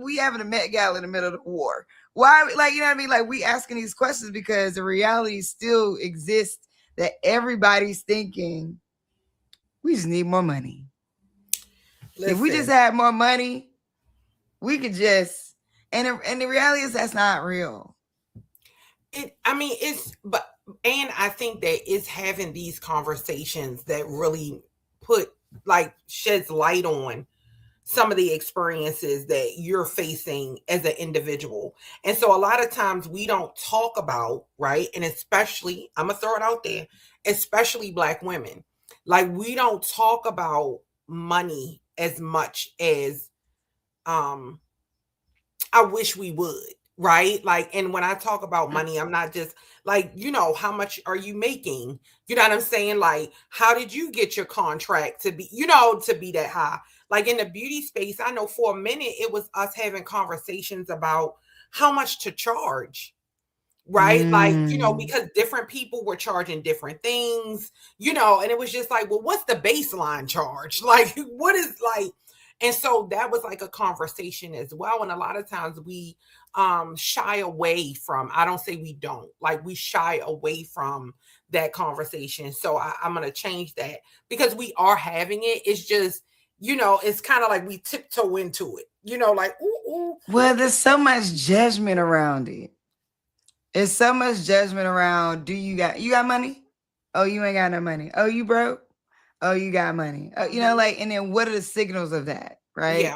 we having a Met Gala in the middle of the war? Why, like, you know what I mean? Like, we asking these questions because the reality still exists that everybody's thinking we just need more money. Listen, if we just had more money, we could just, and the reality is that's not real. I think that it's having these conversations that really sheds light on some of the experiences that you're facing as an individual. And so a lot of times we don't talk about, right? And especially, I'm going to throw it out there, especially Black women. Like, we don't talk about money as much as I wish we would, right? Like, and when I talk about money, I'm not just like, how much are you making? You know what I'm saying? Like, how did you get your contract to be, to be that high? Like, in the beauty space, I know for a minute it was us having conversations about how much to charge, right? Like, because different people were charging different things, and it was just like, well, what's the baseline charge? Like, what is like, and so that was like a conversation as well. And a lot of times we shy away from, I don't say we don't, like, we shy away from that conversation. So I'm going to change that, because we are having it. It's just, it's kind of like we tiptoe into it, like, ooh. Well, there's so much judgment around it. There's so much judgment around, you got money? Oh, you ain't got no money. Oh, you broke? Oh, you got money. Like, and then what are the signals of that, right? Yeah.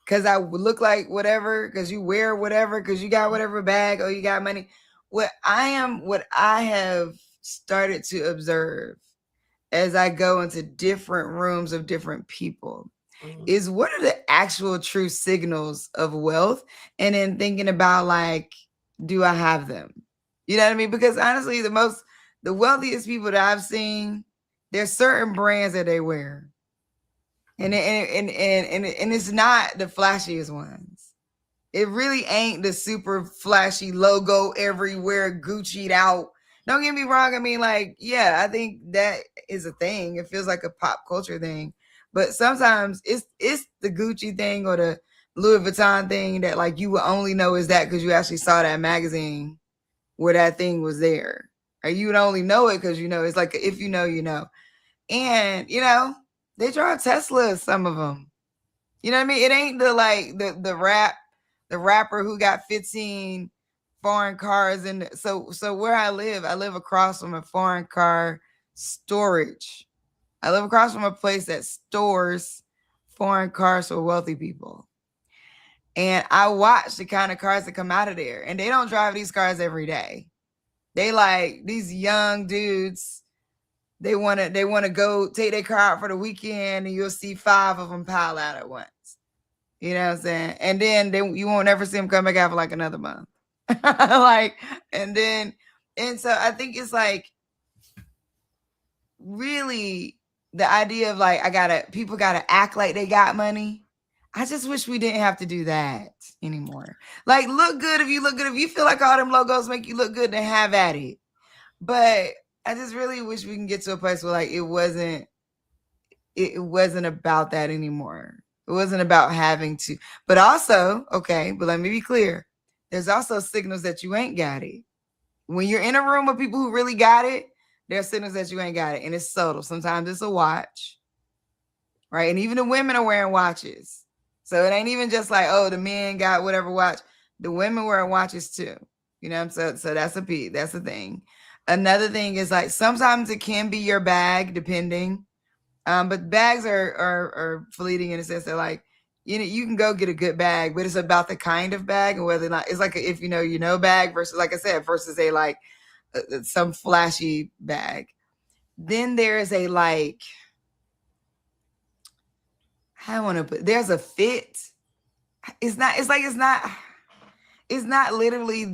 Because I look like whatever, because you wear whatever, because you got whatever bag, oh, you got money. What I have started to observe as I go into different rooms of different people is, what are the actual true signals of wealth? And then thinking about, like, do I have them? You know what I mean? Because honestly, the wealthiest people that I've seen, there's certain brands that they wear. And it's not the flashiest ones. It really ain't the super flashy logo everywhere, Gucci'd out. Don't get me wrong. I mean, like, yeah, I think that is a thing. It feels like a pop culture thing. But sometimes it's the Gucci thing or the Louis Vuitton thing that, like, you will only know is that because you actually saw that magazine where that thing was there. Or you would only know it because, it's like, if you know, you know. And, they drive Teslas, some of them. You know what I mean? It ain't the rapper who got 15 foreign cars. And so where I live across from a foreign car storage. I live across from a place that stores foreign cars for wealthy people. And I watch the kind of cars that come out of there. And they don't drive these cars every day. They like these young dudes. They want to go take their car out for the weekend, and you'll see 5 of them pile out at once. You know what I'm saying? And then you won't ever see them come back out for like another month. And so I think it's like, really the idea of, like, people gotta act like they got money. I just wish we didn't have to do that anymore. Like, look good if you look good. If you feel like all them logos make you look good, then have at it. But I just really wish we can get to a place where, like, it wasn't about that anymore. It wasn't about having to. But also, okay, but let me be clear. There's also signals that you ain't got it. When you're in a room with people who really got it, there are signals that you ain't got it. And it's subtle. Sometimes it's a watch, right? And even the women are wearing watches. So it ain't even just like, oh, the men got whatever watch. The women wearing watches too. You know what I'm saying? So that's the thing. Another thing is, like, sometimes it can be your bag, depending. But bags are fleeting in a sense that, like, you can go get a good bag, but it's about the kind of bag and whether or not it's like if you know bag versus, like I said, versus a like some flashy bag. Then there's a, like, there's a fit. It's not literally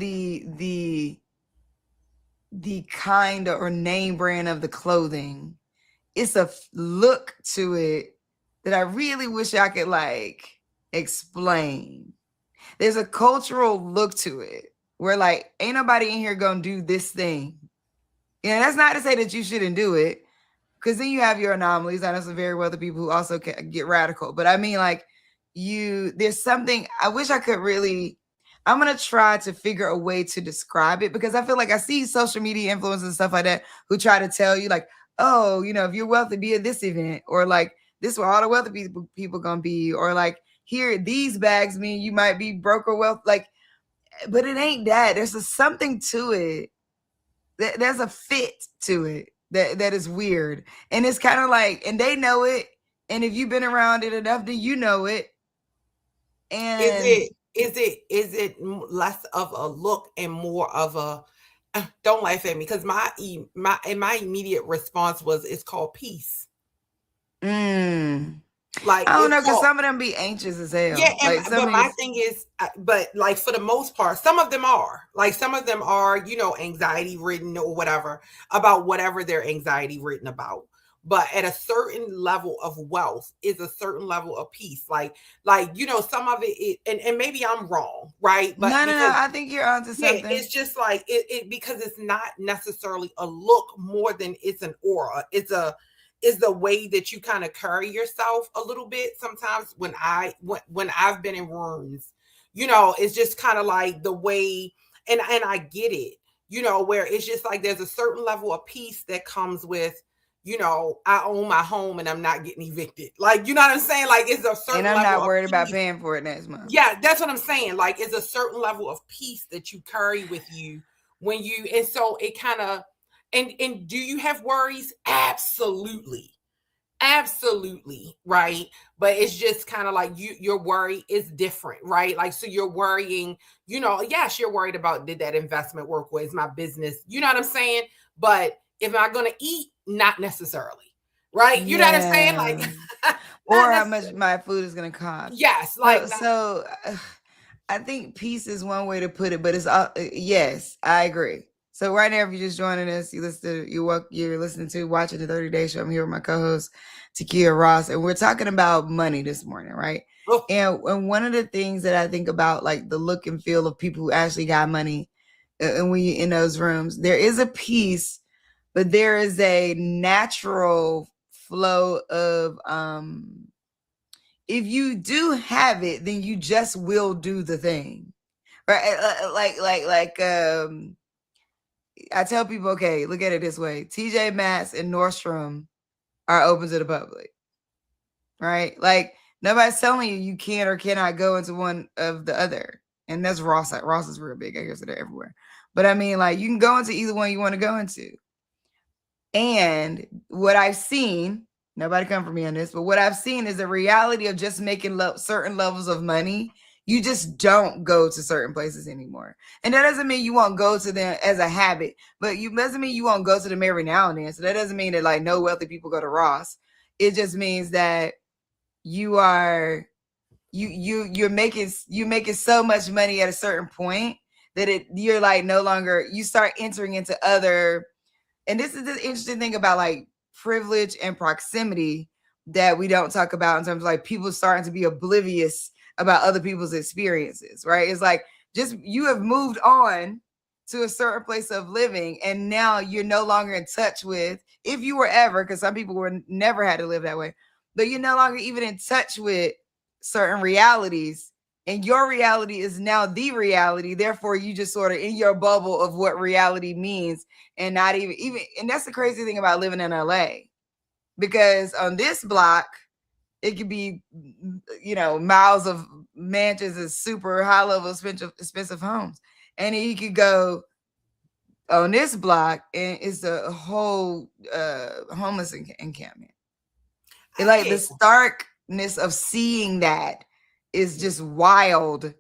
the kind or name brand of the clothing. It's a look to it that I really wish I could, like, explain. There's a cultural look to it where, like, ain't nobody in here gonna do this thing. That's not to say that you shouldn't do it, because then you have your anomalies. I know some very wealthy people who also can get radical. But I mean, like, there's something I wish I could really. I'm going to try to figure a way to describe it, because I feel like I see social media influencers and stuff like that who try to tell you, like, oh, if you're wealthy, be at this event, or like this is where all the wealthy people gonna be, or like here, these bags mean you might be broke or wealth. Like, but it ain't that. There's something to it. There's a fit to it that is weird, and it's kind of like, and they know it, And if you've been around it enough, then you know it. Is And it less of a look and more of a don't laugh at me, because my immediate response was, it's called peace. Like, I don't it's know, because called, some of them be anxious as hell. yeah, Like some but of my these, thing is, but like for the most part, some of them are you know, anxiety ridden or whatever, about whatever they're anxiety ridden about. But at a certain level of wealth is a certain level of peace. Like you know, some of it, and maybe I'm wrong, right? But no, because I think you're onto yeah, something. it's just like it because it's not necessarily a look more than it's an aura. Is the way that you kind of carry yourself a little bit. Sometimes when I've been in rooms, you know, it's just kind of like the way, and I get it, you know, where it's just like there's a certain level of peace that comes with, you know, I own my home and I'm not getting evicted. Like, you know what I'm saying? Like, it's a certain And I'm level not of worried about peace. paying for it next month. Yeah, that's what I'm saying. Like, it's a certain level of peace that you carry with you when you, and so it kind of, and do you have worries? Absolutely. Absolutely, right? But it's just kind of like your worry is different, right? Like, so you're worrying, you know, yes, you're worried about, did that investment work? What is my business? You know what I'm saying? But am I going to eat? Not necessarily, right? You know what I'm saying? Like, or how much my food is going to cost. Yes, like I think peace is one way to put it, but it's yes, I agree. So right now, if you're just joining us, you're watching the 30 Day Show. I'm here with my co-host Takia Ross, and we're talking about money this morning, right? Oh. And one of the things that I think about, like the look and feel of people who actually got money, and when you're in those rooms, there is a peace, but there is a natural flow of if you do have it, then you just will do the thing, right? Like I tell people, okay, look at it this way: TJ Maxx and Nordstrom are open to the public, right? Like nobody's telling you can or cannot go into one of the other, and that's Ross. Ross is real big, I guess, so they're everywhere. But I mean, like you can go into either one you want to go into. And what I've seen, nobody come for me on this, but what I've seen is the reality of just making certain levels of money. You just don't go to certain places anymore. And that doesn't mean you won't go to them as a habit, but it doesn't mean you won't go to them every now and then. So that doesn't mean that like no wealthy people go to Ross. It just means that you're making so much money at a certain point that you're like no longer, you start entering into other. And this is the interesting thing about like privilege and proximity that we don't talk about in terms of like people starting to be oblivious about other people's experiences, right? It's like just you have moved on to a certain place of living, and now you're no longer in touch with, if you were ever, because some people were never had to live that way, but you're no longer even in touch with certain realities. And your reality is now the reality. Therefore, you just sort of in your bubble of what reality means, and not even. And that's the crazy thing about living in LA, because on this block, it could be, you know, miles of mansions and super high level expensive homes, and then you could go on this block and it's a whole homeless encampment. And like the starkness of seeing that is just wild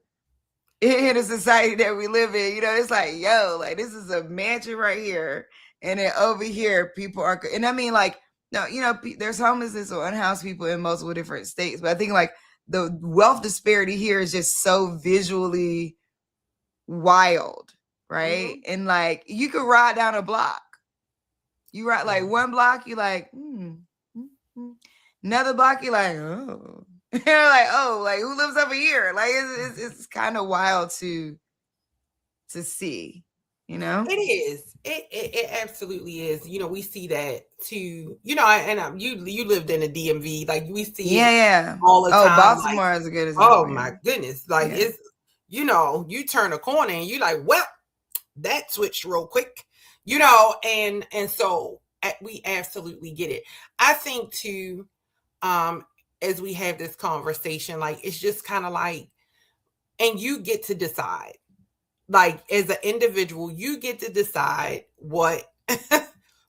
in a society that we live in. You know, it's like, yo, like this is a mansion right here, and then over here people are, and I mean like, no, you know, there's homelessness or unhoused people in multiple different states, but I think like the wealth disparity here is just so visually wild, right? Mm-hmm. And like you could ride down a block, you ride like one block, you like another block, you're like, oh. You're like, oh, like who lives over here? Like it's kind of wild to see, you know. It is. It absolutely is. You know, we see that too. You know, and you lived in a DMV, like we see it all the time. Oh, Baltimore is as good as oh my goodness, like it's, you know, you turn a corner and you like, well, that switched real quick, you know, and so we absolutely get it. I think too, as we have this conversation, like it's just kind of like, and you get to decide, like as an individual, you get to decide what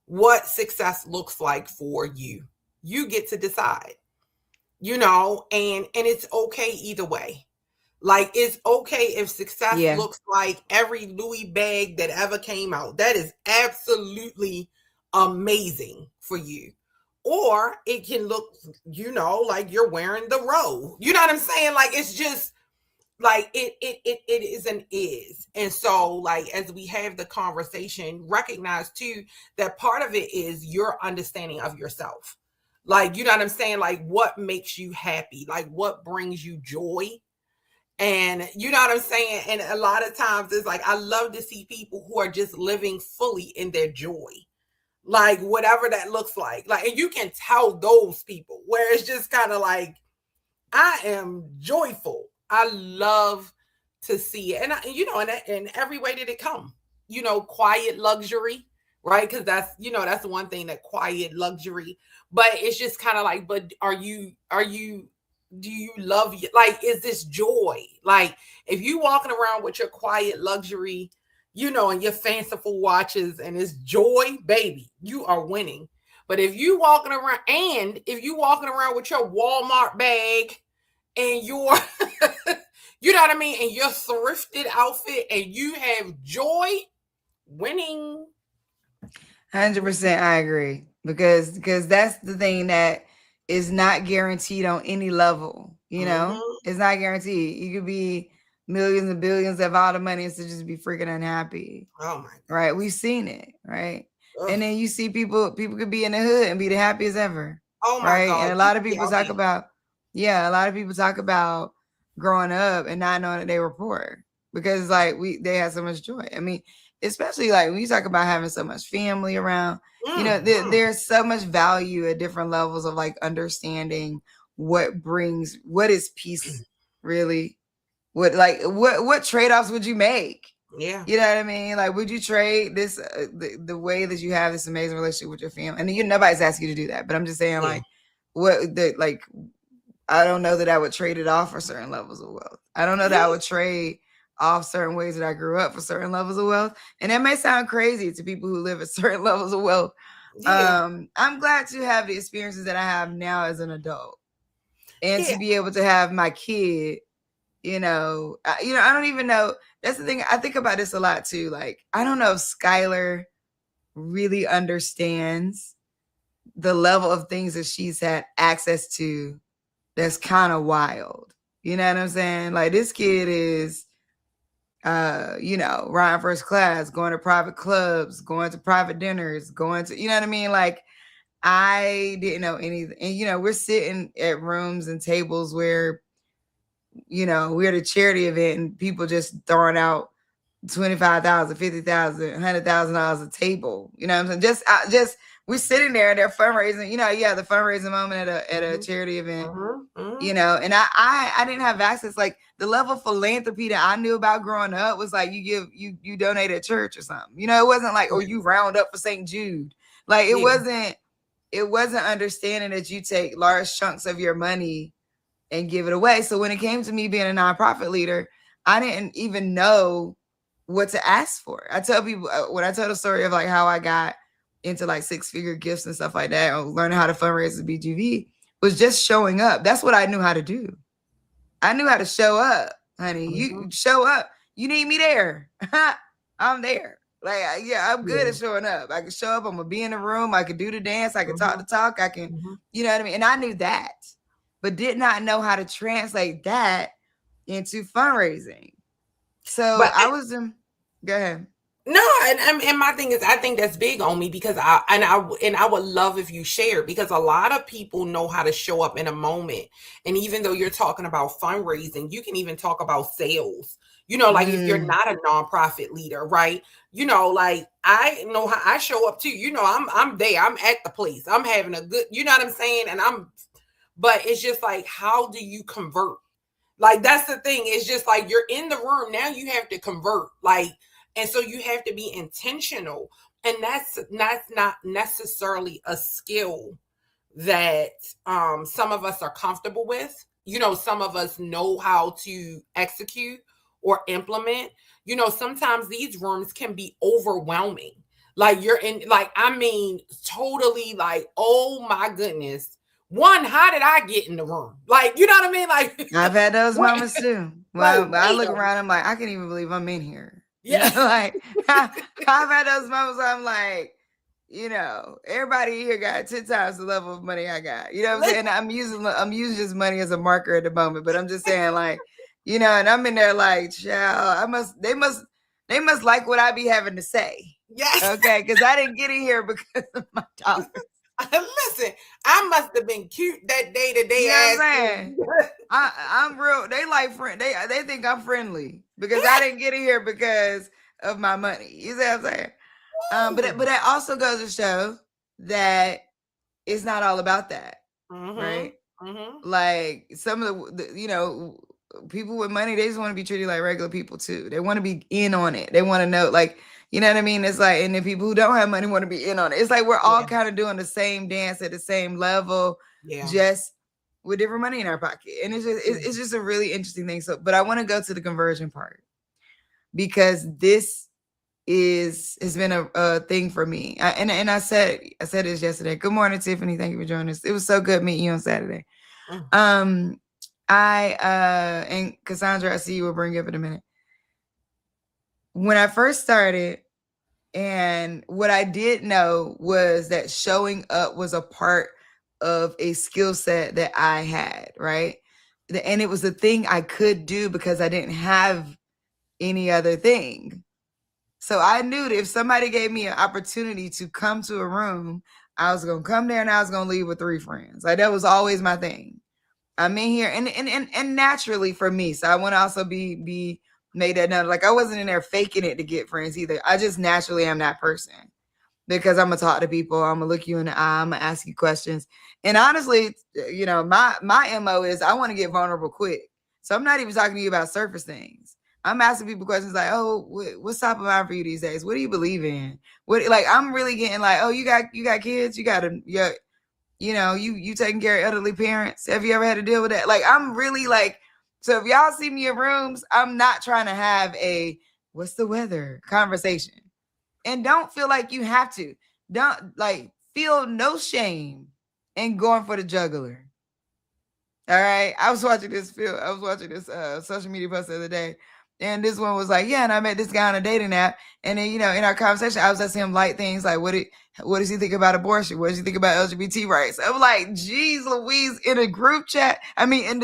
what success looks like for you. You get to decide. and it's okay either way. Like, it's okay if success Yeah. looks like every Louis bag that ever came out. That is absolutely amazing for you. Or it can look, like you're wearing the robe. You know what I'm saying? Like, it's just like it is and is. And so, like, as we have the conversation, recognize too that part of it is your understanding of yourself. Like, you know what I'm saying? Like, what makes you happy? Like, what brings you joy? And you know what I'm saying? And a lot of times it's like, I love to see people who are just living fully in their joy. Like, whatever that looks like. Like, and you can tell those people where it's just kind of like, I am joyful. I love to see it. And, in every way that it come, quiet luxury, right? Because that's one thing, that quiet luxury. But it's just kind of like, but do you love you? Like, is this joy? Like, if you walking around with your quiet luxury, and your fanciful watches and it's joy, baby, you are winning. But if you walking around with your Walmart bag and your, you know what I mean, and your thrifted outfit and you have joy, winning. 100%, I agree, because that's the thing that is not guaranteed on any level. It's not guaranteed. You could be millions and billions, have all the money, and to just be freaking unhappy. Oh my God. Right? We've seen it, right? Ugh. And then you see people could be in the hood and be the happiest ever. Oh my right? God. And a lot of people talk about growing up and not knowing that they were poor, because like they had so much joy. I mean, especially like when you talk about having so much family around, there's so much value at different levels of like understanding what is peace really. What trade-offs would you make? Yeah. You know what I mean? Like, would you trade this, the way that you have this amazing relationship with your family? And nobody's asking you to do that, but I'm just saying, like, I don't know that I would trade it off for certain levels of wealth. I don't know that I would trade off certain ways that I grew up for certain levels of wealth. And that may sound crazy to people who live at certain levels of wealth. Yeah. I'm glad to have the experiences that I have now as an adult, and to be able to have my kid, I don't even know. That's the thing. I think about this a lot too. Like, I don't know if Skylar really understands the level of things that she's had access to. That's kind of wild. You know what I'm saying? Like, this kid is, riding first class, going to private clubs, going to private dinners, going to, you know what I mean? Like, I didn't know anything. And, we're sitting at rooms and tables where, we're at a charity event and people just throwing out $25,000, $50,000, $100,000 a table. You know what I'm saying? Just we're sitting there and they're fundraising. The fundraising moment at a charity event. And I didn't have access. Like, the level of philanthropy that I knew about growing up was like, you donate at church or something. It wasn't like, you round up for St. Jude. Like, it wasn't understanding that you take large chunks of your money and give it away. So when it came to me being a nonprofit leader, I didn't even know what to ask for. I tell people, when I tell the story of like how I got into like 6-figure gifts and stuff like that, or learning how to fundraise at BGV, was just showing up. That's what I knew how to do. I knew how to show up, honey. You show up. You need me there. I'm there. Like, I'm good at showing up. I can show up. I'm gonna be in the room. I can do the dance. I can talk the talk. I can, you know what I mean? And I knew that, but did not know how to translate that into fundraising. So go ahead. No, and my thing is, I think that's big on me, because I would love if you share, because a lot of people know how to show up in a moment. And even though you're talking about fundraising, you can even talk about sales. Like, if you're not a nonprofit leader, right? Like, I know how I show up too. I'm there. I'm at the place. I'm having a good, you know what I'm saying? But it's just like, how do you convert? Like, that's the thing. It's just like, you're in the room now, you have to convert. Like, and so you have to be intentional. And that's not necessarily a skill that some of us are comfortable with. Some of us know how to execute or implement. Sometimes these rooms can be overwhelming. Like, you're in, like, I mean, totally like, oh my goodness, one, how did I get in the room? Like, you know what I mean? Like, I've had those what? moments too. Well, Like, I look damn. around, I'm like, I can't even believe I'm in here. Yeah. You know, like I've had those moments where I'm like, you know, everybody here got 10 times the level of money I got. You know what I'm saying? I'm using just money as a marker at the moment, but I'm just saying, like, you know, and I'm in there like, child, they must like what I be having to say. Yes. Okay, because I didn't get in here because of my dollars. Listen, I must have been cute that day to day. You know what I'm saying? I'm real. They like friend. They think I'm friendly because I didn't get in here because of my money. You see what I'm saying? But that also goes to show that it's not all about that, right? Like some of the you know, people with money, they just want to be treated like regular people too. They want to be in on it. They want to know, like, you know what I mean? It's like, and the people who don't have money want to be in on it. It's like we're all kind of doing the same dance at the same level, just with different money in our pocket. And it's just a really interesting thing. So, but I want to go to the conversion part because this has been a thing for me. I said this yesterday. Good morning, Tiffany. Thank you for joining us. It was so good meeting you on Saturday. And Cassandra, I see you will bring up in a minute. When I first started, and what I did know was that showing up was a part of a skill set that I had, right? And it was a thing I could do because I didn't have any other thing. So I knew that if somebody gave me an opportunity to come to a room, I was going to come there and I was going to leave with 3 friends. Like that was always my thing. I'm in here and naturally for me. So I want to also be made that known. Like I wasn't in there faking it to get friends either. I just naturally am that person because I'm gonna talk to people. I'm gonna look you in the eye. I'm gonna ask you questions. And honestly, you know, my MO is I want to get vulnerable quick. So I'm not even talking to you about surface things. I'm asking people questions like, oh, what's top of mind for you these days? What do you believe in? What, like, I'm really getting like, oh, you got kids? You know, you taking care of elderly parents. Have you ever had to deal with that? Like, I'm really like, so if y'all see me in rooms, I'm not trying to have a what's the weather conversation. And don't feel like you have to. Don't like feel no shame in going for the juggler. All right. I was watching this social media post the other day. And this one was like, yeah, and I met this guy on a dating app. And then, you know, in our conversation, I was asking him light things like, what does he think about abortion? What does he think about LGBT rights? I'm like, geez, Louise, in a group chat. I mean,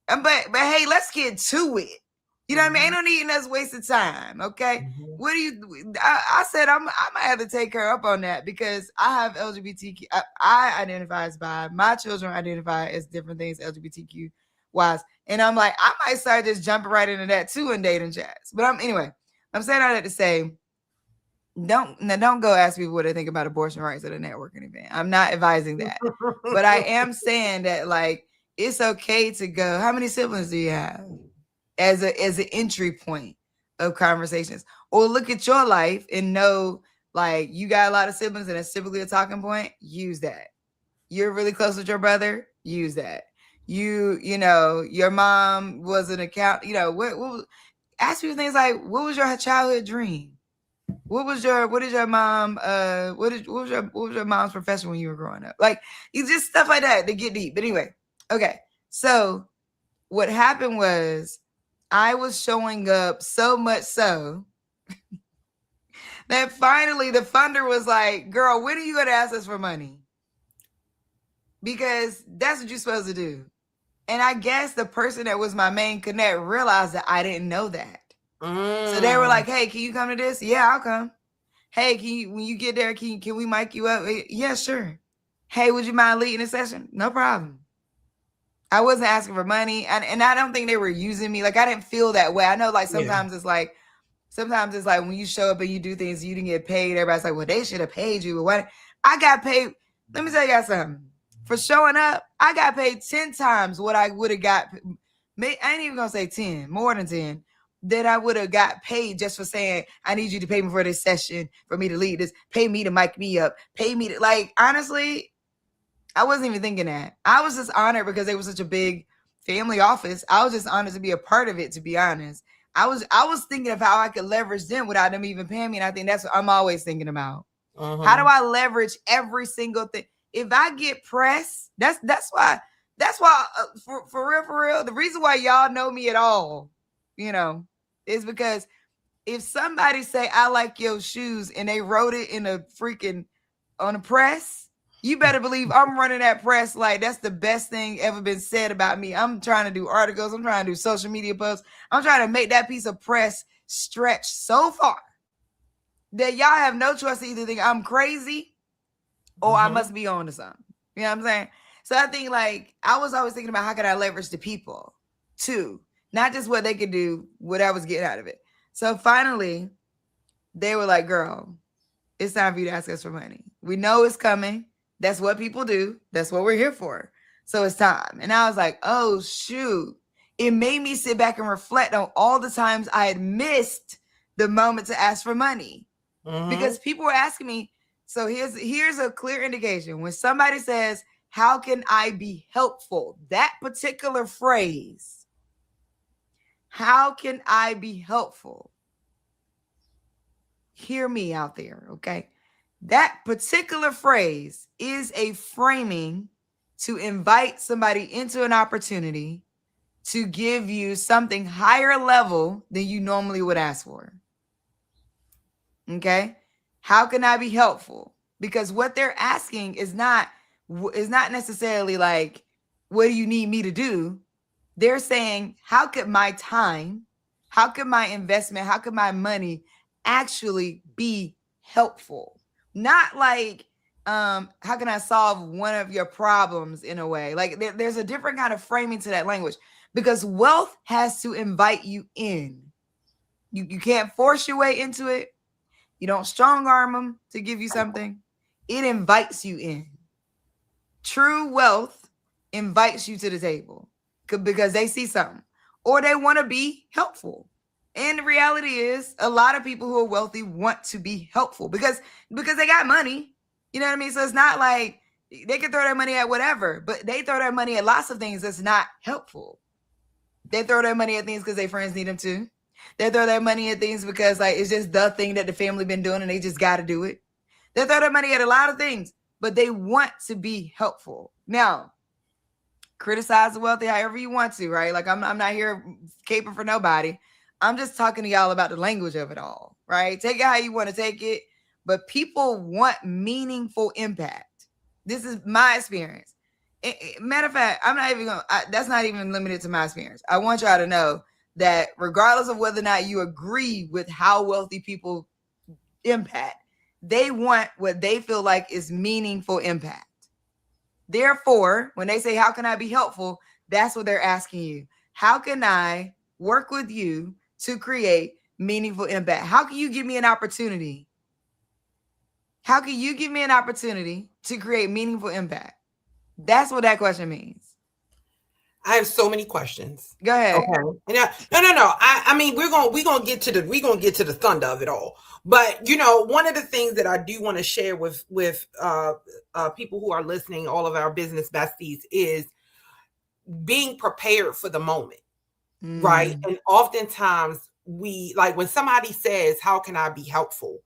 but hey, let's get to it. You know what I mean? Ain't no need us wasting time. Okay. What do you, I said, I might have to take her up on that because I have LGBTQ. I identify as bi. My children identify as different things, LGBTQ wise. And I'm like, I might start just jumping right into that too in dating chats. But I'm saying all that to say, don't go ask people what they think about abortion rights at a networking event. I'm not advising that. But I am saying that like it's okay to go, how many siblings do you have? As an entry point of conversations. Or look at your life and know like you got a lot of siblings and it's typically a talking point. Use that. You're really close with your brother, use that. You know, your mom was an account, you know, ask people things like, what was your childhood dream? What was your mom, what was your mom's profession when you were growing up? Like, it's just stuff like that to get deep. But anyway, okay. So what happened was I was showing up so much so that finally the funder was like, girl, when are you going to ask us for money? Because that's what you're supposed to do. And I guess the person that was my main connect realized that I didn't know that. So they were like, hey, can you come to this? Yeah, I'll come. Hey, when you get there, can we mic you up? Yeah, sure. Hey, would you mind leading a session? No problem. I wasn't asking for money. And I don't think they were using me. Like, I didn't feel that way. I know like sometimes it's like when you show up and you do things, you didn't get paid. Everybody's like, well, they should have paid you. But what? I got paid. Let me tell you guys something. For showing up, I got paid 10 times what I would have got. I ain't even going to say 10, more than 10, that I would have got paid just for saying, I need you to pay me for this session, for me to lead this, pay me to mic me up, pay me to, like, honestly, I wasn't even thinking that. I was just honored because they were such a big family office. I was just honored to be a part of it, to be honest. I was thinking of how I could leverage them without them even paying me. And I think that's what I'm always thinking about. How do I leverage every single thing? if I get press, that's why for real, the reason why y'all know me at all, is because if somebody say I like your shoes and they wrote it in a freaking on a press, you better believe I'm running that press like that's the best thing ever been said about me. I'm trying to do articles. I'm trying to do social media posts. I'm trying to make that piece of press stretch so far that y'all have no choice to either think I'm crazy or I must be on to something. You know what I'm saying? So I think like I was always thinking about how could I leverage the people too, not just what they could do, what I was getting out of it. So finally, they were like, girl, it's time for you to ask us for money. We know it's coming. That's what people do. That's what we're here for. So it's time. And I was like, oh, shoot. It made me sit back and reflect on all the times I had missed the moment to ask for money. Because people were asking me. So here's a clear indication. When somebody says, how can I be helpful? That particular phrase, how can I be helpful? Hear me out there, okay? That particular phrase is a framing to invite somebody into an opportunity to give you something higher level than you normally would ask for. Okay? How can I be helpful? Because what they're asking is not necessarily like, what do you need me to do? They're saying, how could my time, how could my investment, how could my money actually be helpful? Not like, how can I solve one of your problems in a way? Like there's a different kind of framing to that language because wealth has to invite you in. You can't force your way into it. You don't strong arm them to give you something. It invites you in. True wealth invites you to the table because they see something or they want to be helpful. And the reality is a lot of people who are wealthy want to be helpful because they got money. You know what I mean? So it's not like they can throw their money at whatever, but they throw their money at lots of things that's not helpful. They throw their money at things because their friends need them to. They throw their money at things because like it's just the thing that the family been doing and they just got to do it. They throw their money at a lot of things, but they want to be helpful. Now, criticize the wealthy however you want to, right? Like I'm not here caping for nobody. I'm just talking to y'all about the language of it all, right? Take it how you want to take it, but people want meaningful impact. This is my experience. Matter of fact, that's not even limited to my experience. I want y'all to know that regardless of whether or not you agree with how wealthy people impact, they want what they feel like is meaningful impact. Therefore, when they say, how can I be helpful? That's what they're asking you. How can I work with you to create meaningful impact? How can you give me an opportunity? How can you give me an opportunity to create meaningful impact? That's what that question means. I have so many questions. Go ahead. Okay. No. I mean, we're gonna get to the thunder of it all. But one of the things that I do want to share with people who are listening, all of our business besties, is being prepared for the moment, right? And oftentimes we like when somebody says, "How can I be helpful?"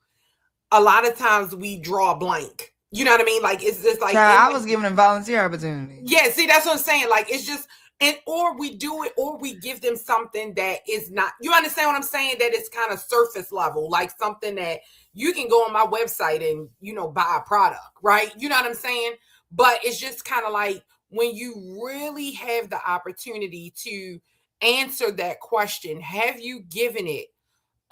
A lot of times we draw a blank. You know what I mean? Like it's just like I was giving them volunteer opportunities. Yeah, see, that's what I'm saying. Like it's just. Or we do it, or we give them something that is not, you understand what I'm saying? That it's kind of surface level, like something that you can go on my website and, buy a product, right? You know what I'm saying? But it's just kind of like when you really have the opportunity to answer that question, have you given it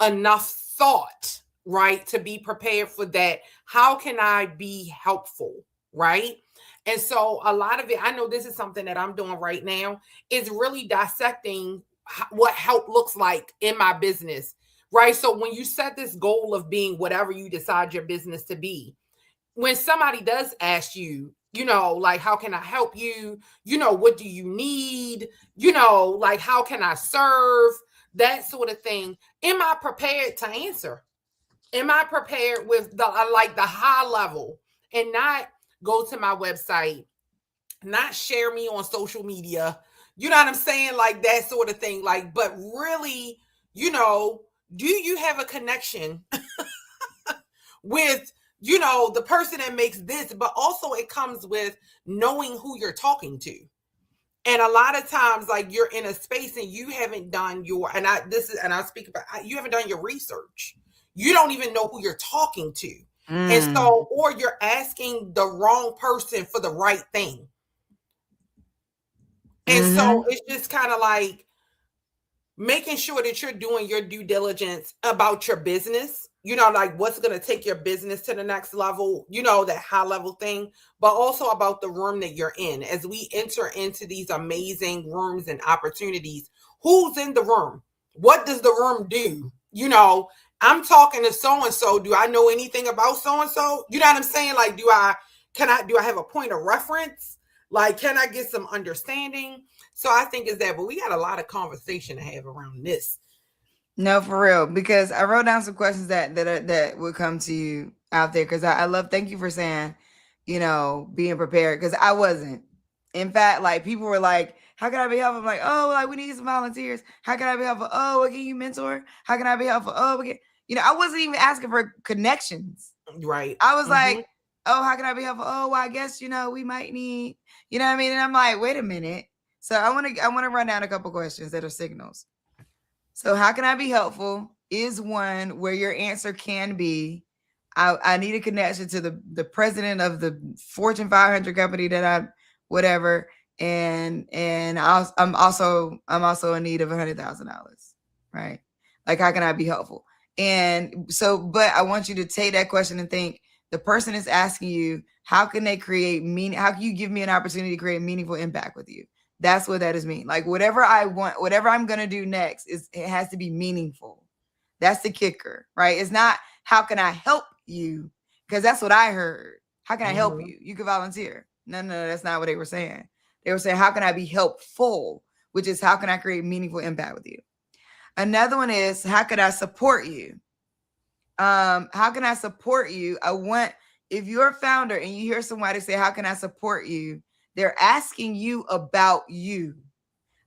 enough thought, right? To be prepared for that. How can I be helpful, right? And so a lot of it, I know this is something that I'm doing right now, is really dissecting what help looks like in my business, right? So when you set this goal of being whatever you decide your business to be, when somebody does ask you, like, how can I help you? What do you need? Like, how can I serve? That sort of thing. Am I prepared to answer? Am I prepared with the high level and not go to my website, not share me on social media, you know what I'm saying? Like that sort of thing. Like, but really, do you have a connection with you know, the person that makes this, but also it comes with knowing who you're talking to. And a lot of times, like, you're in a space and you haven't done your, I speak about, you haven't done your research. You don't even know who you're talking to. And so, or you're asking the wrong person for the right thing. And so it's just kind of like making sure that you're doing your due diligence about your business, you know, like what's going to take your business to the next level, you know, that high level thing, but also about the room that you're in. As we enter into these amazing rooms and opportunities, who's in the room? What does the room do? You know, I'm talking to so-and-so. Do I know anything about so-and-so? You know what I'm saying? Like, do I have a point of reference? Like, can I get some understanding? So I think it's that, but we got a lot of conversation to have around this. No, for real, because I wrote down some questions that would come to you out there. Because I love, thank you for saying, you know, being prepared. Because I wasn't. In fact, like, people were like, "How can I be helpful?" I'm like, "Oh, like, we need some volunteers. How can I be helpful? Oh, what can you mentor? How can I be helpful? Oh, okay." You know, I wasn't even asking for connections. Right. I was like, "Oh, how can I be helpful? Oh, well, I guess, you know, we might need, you know what I mean?" And I'm like, wait a minute. So I want to run down a couple questions that are signals. So how can I be helpful is one where your answer can be, I need a connection to the president of the Fortune 500 company that I, whatever. And I'm also in need of $100,000. Right. Like, how can I be helpful? And so, but I want you to take that question and think, the person is asking you, how can they create meaning? How can you give me an opportunity to create meaningful impact with you? That's what that is mean. Like, whatever I want, whatever I'm going to do next, it has to be meaningful. That's the kicker, right? It's not, how can I help you? Because that's what I heard. How can I help you? You can volunteer. No, that's not what they were saying. They were saying, how can I be helpful? Which is, how can I create meaningful impact with you? Another one is, how could I support you? How can I support you? If you're a founder and you hear somebody say, how can I support you? They're asking you about you.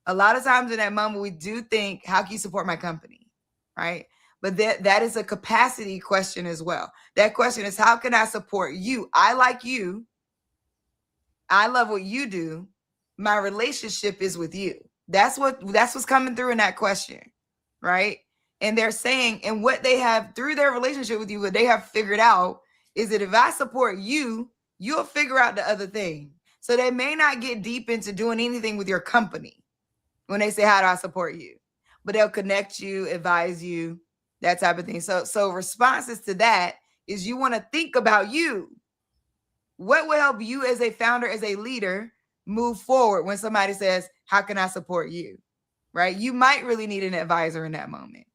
A lot of times in that moment, we do think, how can you support my company? Right? But that is a capacity question as well. That question is, how can I support you? I like you. I love what you do. My relationship is with you. That's what's coming through in that question. Right? And they're saying, and what they have through their relationship with you, what they have figured out is that if I support you, you'll figure out the other thing. So they may not get deep into doing anything with your company when they say, how do I support you? But they'll connect you, advise you, that type of thing. So responses to that is, you want to think about you. What will help you as a founder, as a leader, move forward when somebody says, how can I support you? Right? You might really need an advisor in that moment.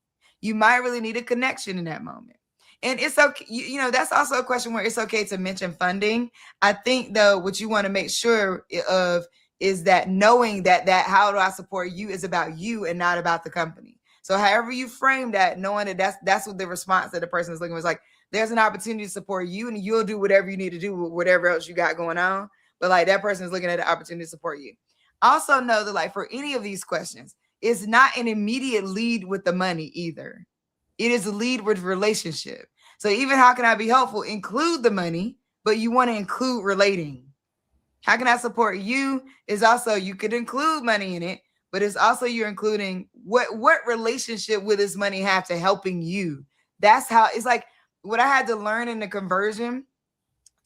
You might really need a connection in that moment. And it's okay. You know, that's also a question where it's okay to mention funding. I think, though, what you want to make sure of is that knowing that how do I support you is about you and not about the company. So however you frame that, knowing that that's what the response that the person is looking for is, like, there's an opportunity to support you and you'll do whatever you need to do with whatever else you got going on. But, like, that person is looking at the opportunity to support you. Also know that, like, for any of these questions, it's not an immediate lead with the money either. It is a lead with relationship. So even how can I be helpful, include the money, but you want to include relating. How can I support you is also, you could include money in it, but it's also, you're including what relationship will this money have to helping you. That's how it's like, what I had to learn in the conversion,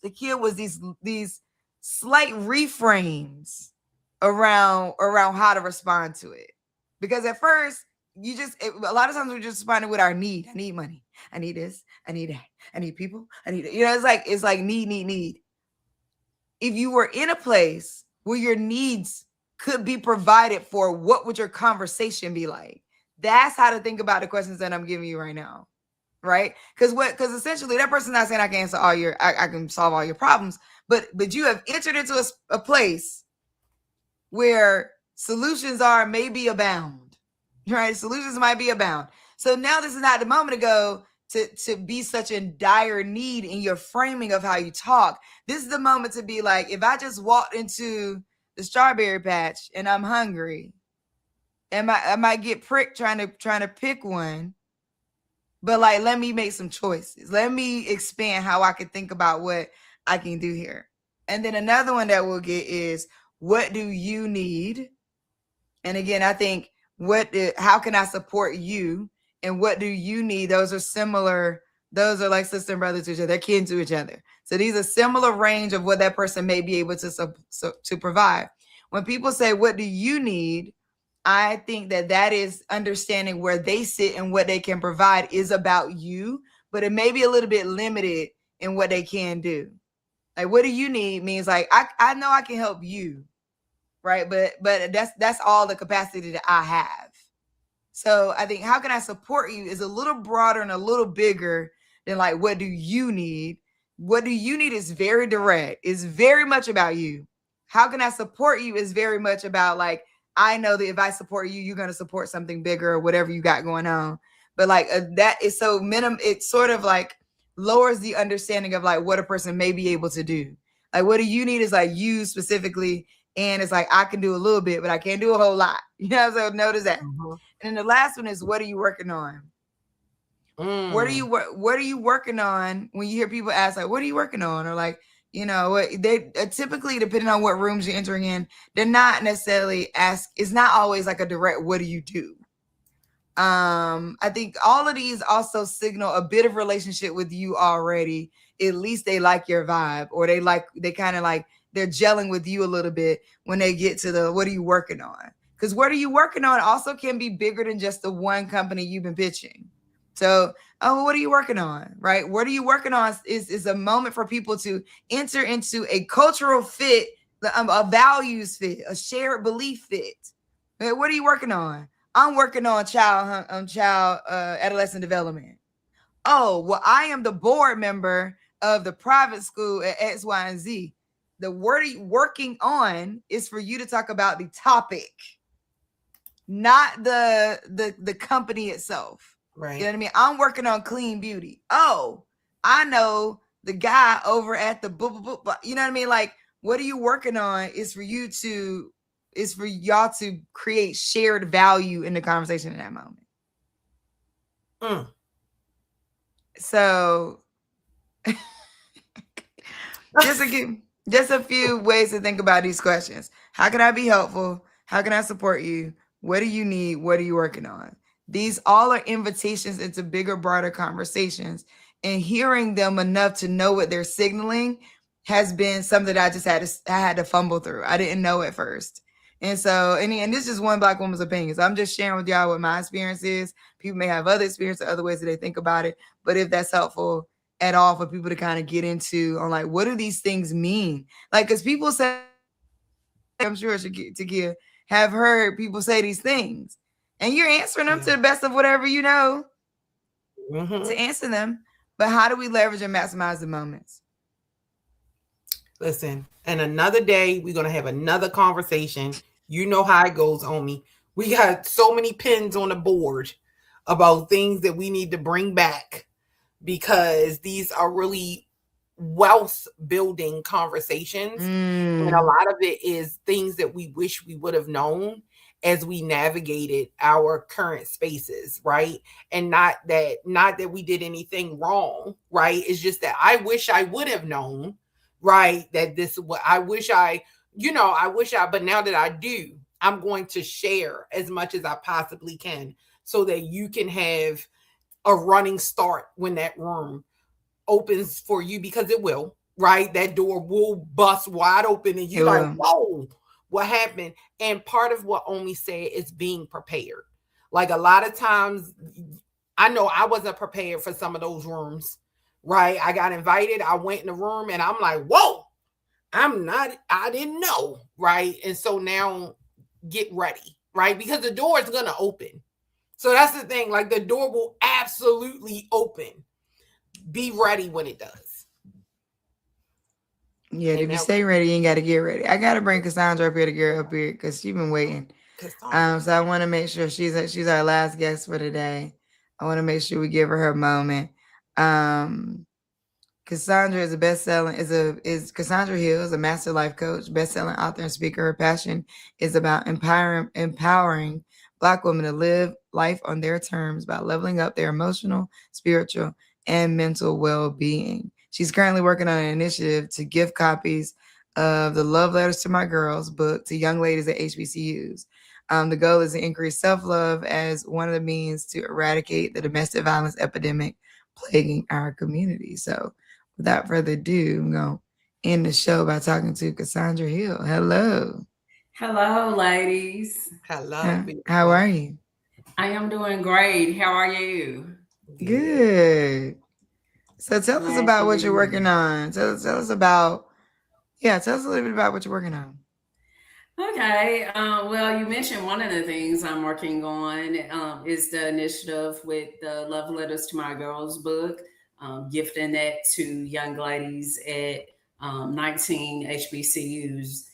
the kid, was these slight reframes around how to respond to it. Because at first, a lot of times we're just responding with our need. I need money. I need this. I need that. I need people. I need it. You know, it's like need. If you were in a place where your needs could be provided for, what would your conversation be like? That's how to think about the questions that I'm giving you right now. Right? Because essentially that person's not saying, I can answer I can solve all your problems, but you have entered into a place where solutions maybe abound, right? Solutions might be abound. So now this is not the moment to go to be such in dire need in your framing of how you talk. This is the moment to be like, if I just walked into the strawberry patch and I'm hungry, I might get pricked trying to pick one. but like, let me make some choices. Let me expand how I can think about what I can do here. And then another one that we'll get is, what do you need? And again, I think how can I support you? And what do you need? Those are similar. Those are like sister and brother to each other. They're kin to each other. So these are similar range of what that person may be able to provide. When people say, what do you need? I think that is understanding where they sit and what they can provide is about you, but it may be a little bit limited in what they can do. Like, what do you need means like, I know I can help you, right? But that's all the capacity that I have. So I think, how can I support you is a little broader and a little bigger than like, what do you need? What do you need is very direct. It's very much about you. How can I support you is very much about like, I know that if I support you, you're going to support something bigger or whatever you got going on. But like that is so minimum. It sort of like lowers the understanding of like what a person may be able to do. Like, what do you need is like you specifically. And it's like, I can do a little bit, but I can't do a whole lot. You know, so notice that. Mm-hmm. And then the last one is, what are you working on? What are you working on? When you hear people ask like, what are you working on? Or like, you know, they typically, depending on what rooms you're entering in, they're not necessarily it's not always like a direct, what do you do? I think all of these also signal a bit of relationship with you already. At least they like your vibe, or they kind of like, they're gelling with you a little bit when they get to the, what are you working on? Because what are you working on also can be bigger than just the one company you've been pitching. So, what are you working on, right? What are you working on is a moment for people to enter into a cultural fit, a values fit, a shared belief fit. Okay, what are you working on? I'm working on child adolescent development. Oh, well, I am the board member of the private school at X, Y, and Z. The word working on is for you to talk about the topic, not the company itself. Right. You know what I mean? I'm working on clean beauty. Oh, I know the guy over at the you know what I mean? Like, what are you working on is for y'all to create shared value in the conversation in that moment. So just a few ways to think about these questions. How can I be helpful? How can I support you? What do you need? What are you working on? These all are invitations into bigger, broader conversations, and hearing them enough to know what they're signaling has been something that I had to fumble through. I didn't know at first. And so, and this is one Black woman's opinion. So I'm just sharing with y'all what my experience is. People may have other experience or other ways that they think about it. But if that's helpful at all for people to kind of get into on like, what do these things mean? Like, because people say, I'm sure to have heard people say these things, and you're answering them to the best of whatever you know to answer them. But how do we leverage and maximize the moments? Listen, and another day we're gonna have another conversation. You know how it goes on me. We got so many pins on the board about things that we need to bring back, because these are really wealth building conversations. And a lot of it is things that we wish we would have known as we navigated our current spaces, right? And not that we did anything wrong, right? It's just that I wish I would have known, right? That this is what I wish but now that I do, I'm going to share as much as I possibly can so that you can have a running start when that room opens for you, because it will, right? That door will bust wide open and you're like, whoa, what happened? And part of what Omi said is being prepared. Like, a lot of times, I know I wasn't prepared for some of those rooms, right? I got invited, I went in the room and I'm like, whoa, I didn't know, right? And so now get ready, right? Because the door is going to open. So that's the thing, like, the door will absolutely open. Be ready when it does. Yeah, and if you stay ready, you ain't got to get ready. I got to bring Cassandra up here to get her up here because she's been waiting. So I want to make sure she's our last guest for today. I want to make sure we give her moment. Cassandra is Cassandra Hill is a master life coach, best-selling author and speaker. Her passion is about empowering Black women to live life on their terms by leveling up their emotional, spiritual, and mental well-being. She's currently working on an initiative to give copies of the Love Letters to My Girls book to young ladies at HBCUs. The goal is to increase self-love as one of the means to eradicate the domestic violence epidemic plaguing our community. So without further ado, I'm going to end the show by talking to Cassandra Hill. Hello. Hello, ladies. Hello. How are you? I am doing great. How are you? Good. So tell us about what you're working on. Tell us about, tell us a little bit about what you're working on. Okay. Well, you mentioned one of the things I'm working on is the initiative with the Love Letters to My Girls book, gifting that to young ladies at 19 HBCUs.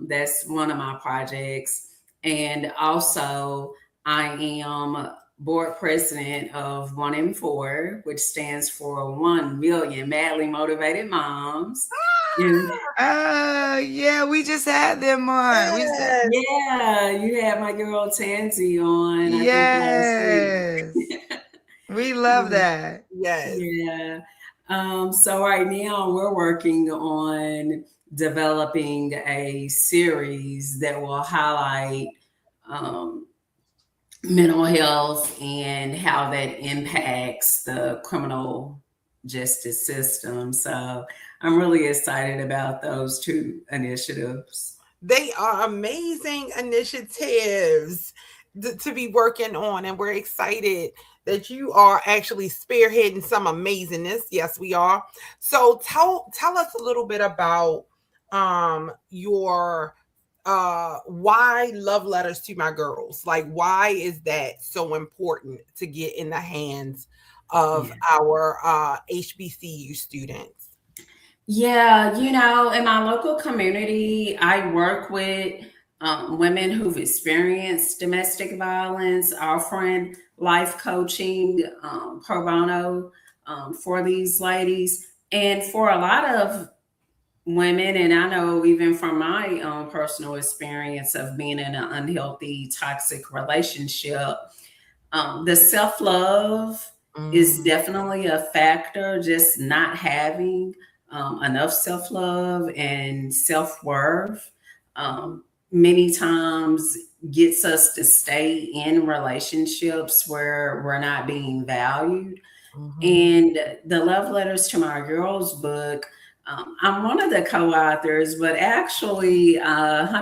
That's one of my projects. And also, I am board president of 1 in 4, which stands for 1 million madly motivated moms. Yeah, we just had them on. Yeah, you had my girl Tansy on. Yes. We love that. Yes. Yeah. So right now we're working on developing a series that will highlight mental health and how that impacts the criminal justice system. So I'm really excited about those two initiatives. They are amazing initiatives to be working on, and we're excited that you are actually spearheading some amazingness. Yes, we are. So tell us a little bit about your why Love Letters to My Girls. Like, why is that so important to get in the hands of our HBCU students? Yeah, in my local community, I work with women who've experienced domestic violence, offering life coaching pro bono for these ladies. And for a lot of women, and I know even from my own personal experience of being in an unhealthy, toxic relationship, the self-love is definitely a factor. Just not having enough self-love and self-worth many times gets us to stay in relationships where we're not being valued. And the Love Letters to My Girls book, I'm one of the co-authors, but actually total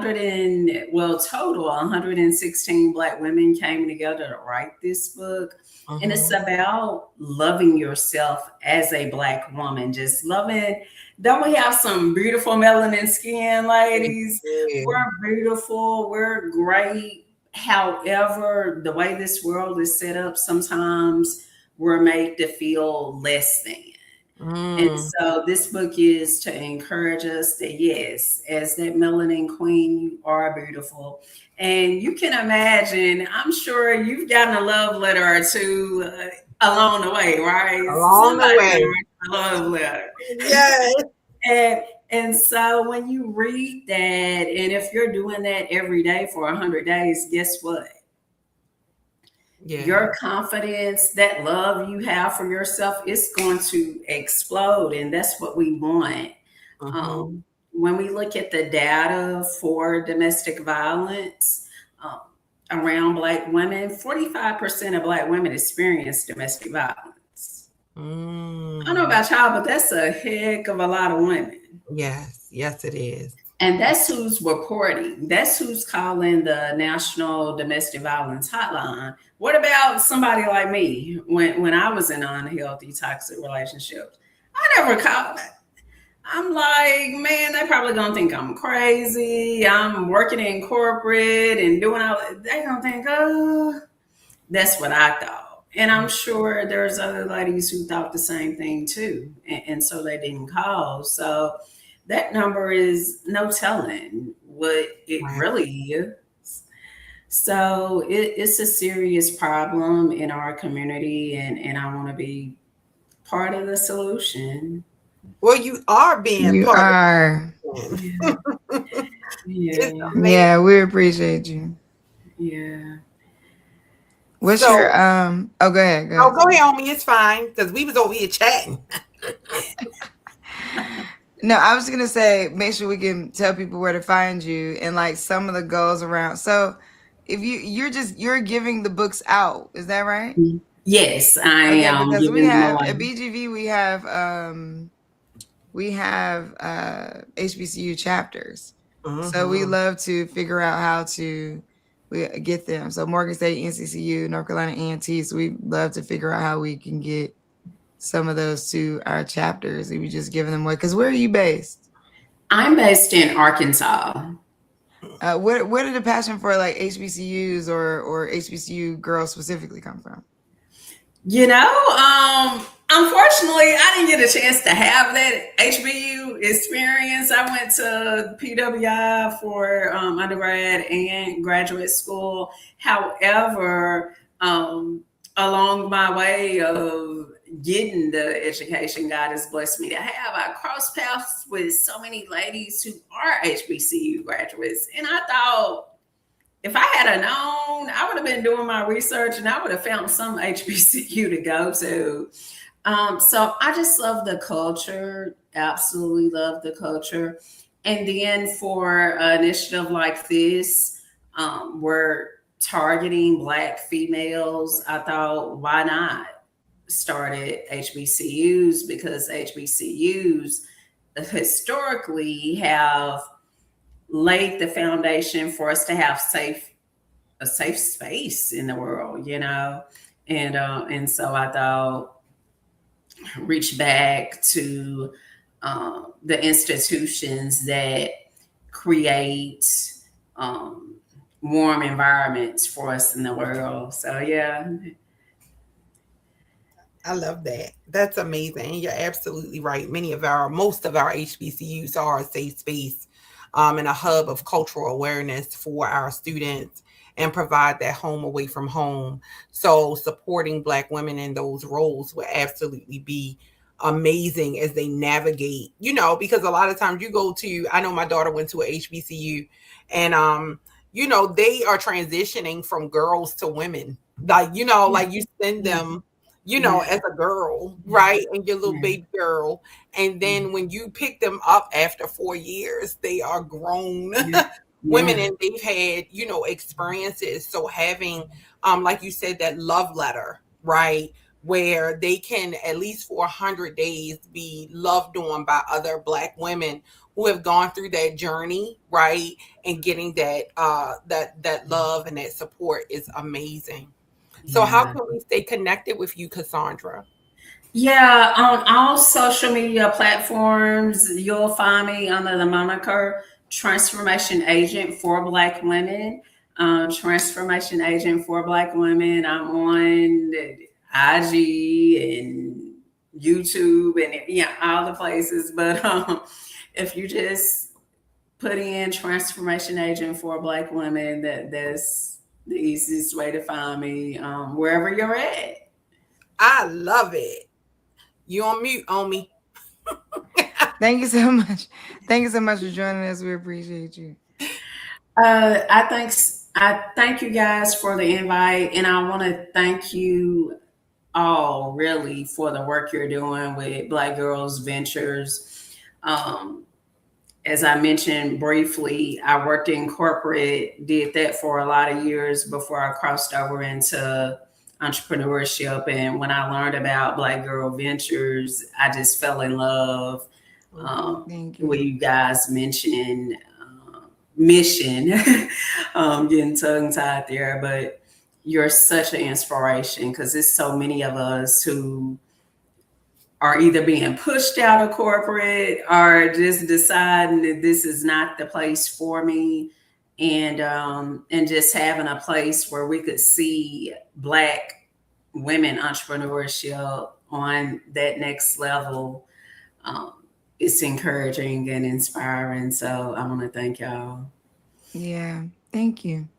116 Black women came together to write this book. And it's about loving yourself as a Black woman, just loving. Don't we have some beautiful melanin skin, ladies? We're beautiful, we're great. However, the way this world is set up, sometimes we're made to feel less than. And so this book is to encourage us that, yes, as that melanin queen, you are beautiful. And you can imagine, I'm sure you've gotten a love letter or two along the way, right? Along the way. A love letter. Yes. And so when you read that, and if you're doing that every day for 100 days, guess what? Your confidence, that love you have for yourself, is going to explode. And that's what we want. When we look at the data for domestic violence around Black women, 45% of Black women experience domestic violence. I don't know about y'all, but that's a heck of a lot of women. Yes, it is. And that's who's reporting. That's who's calling the National Domestic Violence Hotline. What about somebody like me when I was in unhealthy, toxic relationships? I never called it. I'm like, man, they probably gonna think I'm crazy. I'm working in corporate and doing all that. They gonna think, oh, that's what I thought. And I'm sure there's other ladies who thought the same thing too. And so they didn't call. So that number is no telling what it really is. So it's a serious problem in our community, and I want to be part of the solution. Well, you are being part of it. Yeah, we appreciate you. Yeah. What's So, your oh go ahead, go oh, ahead. go ahead, homie. It's fine because we was over here chatting. No, I was gonna say make sure we can tell people where to find you and like some of the goals around. So if you're giving the books out, is that right? Yes, I Okay, am because we giving them have away. at BGV we have HBCU chapters. So we love to figure out how to we get them. So Morgan State, NCCU, North Carolina A&T. So we love to figure out how we can get some of those to our chapters. And we just giving them away. Because where are you based? I'm based in Arkansas. Where did the passion for like HBCUs or HBCU girls specifically come from? You know, unfortunately, I didn't get a chance to have that HBU experience. I went to PWI for undergrad and graduate school. However, along my way of getting the education God has blessed me to have, I crossed paths with so many ladies who are HBCU graduates. And I thought, if I had known, I would have been doing my research and I would have found some HBCU to go to. So I just love the culture, absolutely love the culture. And then for an initiative like this, we're targeting Black females. I thought, why not start at HBCUs? Because HBCUs historically have laid the foundation for us to have a safe space in the world, you know. And so I thought, reach back to the institutions that create warm environments for us in the world. So yeah. I love that. That's amazing. You're absolutely right. Most of our HBCUs are a safe space and a hub of cultural awareness for our students and provide that home away from home. So supporting Black women in those roles would absolutely be amazing as they navigate, because a lot of times I know my daughter went to a HBCU and, they are transitioning from girls to women. Like, like you send them as a girl, right? And your little baby girl. And then when you pick them up after 4 years, they are grown women and they've had, experiences. So having, like you said, that love letter, right? Where they can at least for 100 days be loved on by other Black women who have gone through that journey, right? And getting that that love and that support is amazing. So how can we stay connected with you, Cassandra? Yeah, on all social media platforms, you'll find me under the moniker Transformation Agent for Black Women. Transformation Agent for Black Women. I'm on IG and YouTube and all the places. But if you just put in Transformation Agent for Black Women, that's the easiest way to find me wherever you're at. I love it. You on mute, Omi. Thank you so much. Thank you so much for joining us. We appreciate you. I thank you guys for the invite, and I want to thank you all really for the work you're doing with Black Girls Ventures. As I mentioned briefly, I worked in corporate, did that for a lot of years before I crossed over into entrepreneurship. And when I learned about Black Girl Ventures, I just fell in love. What you guys mentioned, mission, getting tongue tied there, but you're such an inspiration because there's so many of us who are either being pushed out of corporate or just deciding that this is not the place for me. And just having a place where we could see Black women entrepreneurship on that next level. It's encouraging and inspiring. So I want to thank y'all. Yeah. Thank you.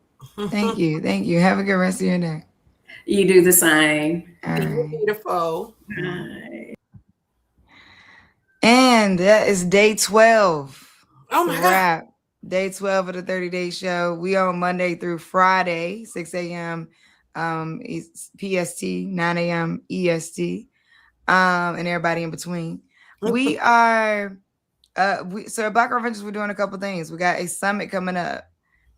Thank you. Thank you. Have a good rest of your day. You do the same. All right. You're beautiful. Bye. And that is day 12. Oh my God. Day 12 of the 30-day show. We on Monday through Friday, 6 a.m. It's PST, 9 a.m. EST, and everybody in between. We are, so at Black Girl Ventures, we're doing a couple things. We got a summit coming up.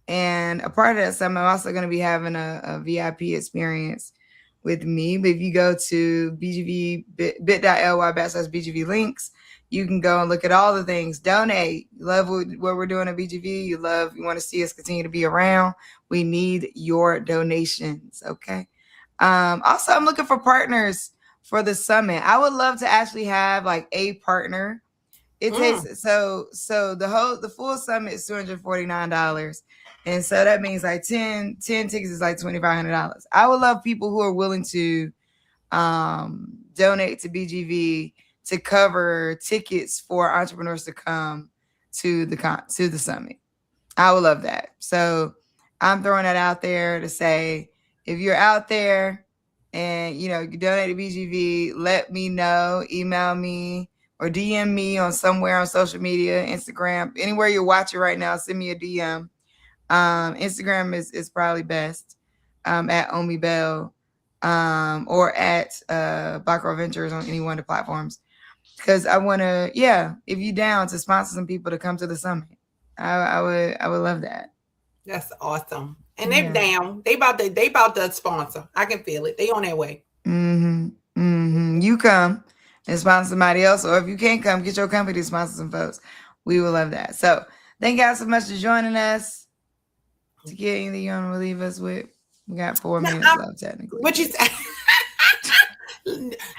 And a part of that summit, I'm also going to be having a VIP experience with me. But if you go to BGV, bit.ly/BGV links, you can go and look at all the things. Donate. You love what we're doing at BGV. You want to see us continue to be around. We need your donations. Okay. Also, I'm looking for partners for the summit. I would love to actually have like a partner. It takes so the full summit is $249. And so that means like 10 tickets is like $2,500. I would love people who are willing to donate to BGV to cover tickets for entrepreneurs to come to the summit. I would love that. So I'm throwing that out there to say, if you're out there and you donate to BGV, let me know, email me or DM me on somewhere on social media, Instagram, anywhere you're watching right now, send me a DM. Instagram is probably best, at Omi Bell, or at Black Girl Ventures on any one of the platforms. Because I want to, if you down to sponsor some people to come to the summit, I would love that. That's awesome. And they're down. They about to sponsor. I can feel it. They on their way. You come and sponsor somebody else, or if you can't come, get your company to sponsor some folks. We would love that. So thank y'all so much for joining us. To get anything you want to leave us with, we got 4 minutes left technically. What you say?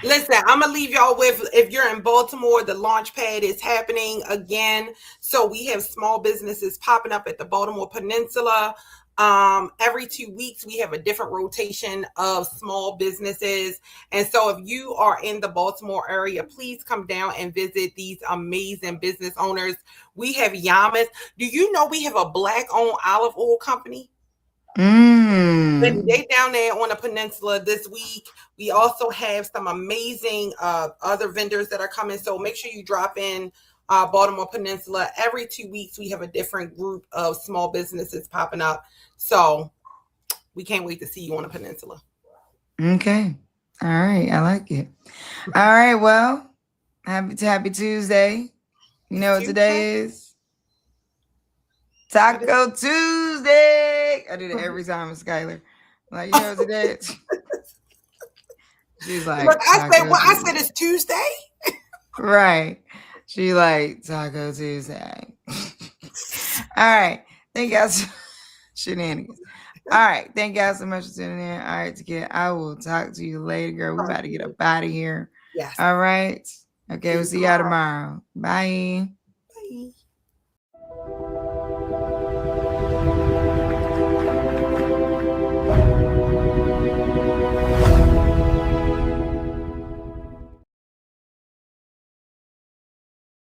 Listen, I'm gonna leave y'all with, if you're in Baltimore, the launch pad is happening again. So we have small businesses popping up at the Baltimore Peninsula. Every 2 weeks, we have a different rotation of small businesses. And so if you are in the Baltimore area, please come down and visit these amazing business owners. We have Yamas. Do you know we have a Black-owned olive oil company? They down there on the peninsula this week. We also have some amazing other vendors that are coming. So make sure you drop in Baltimore Peninsula. Every 2 weeks, we have a different group of small businesses popping up. So we can't wait to see you on the peninsula. Okay. All right. I like it. All right. Well, happy Tuesday. You know what today is? Taco Tuesday. I do that every time with Skylar. Like, you know what today is? She's like, look, I said it's Tuesday. Right. She like Taco Tuesday. All right. Thank you guys. Shenanigans. All right. Thank you guys so much for tuning in. All right, Takeda, I will talk to you later, girl. We're about to get up out of here. Yes. All right. Okay. We'll see y'all tomorrow. Bye. Bye.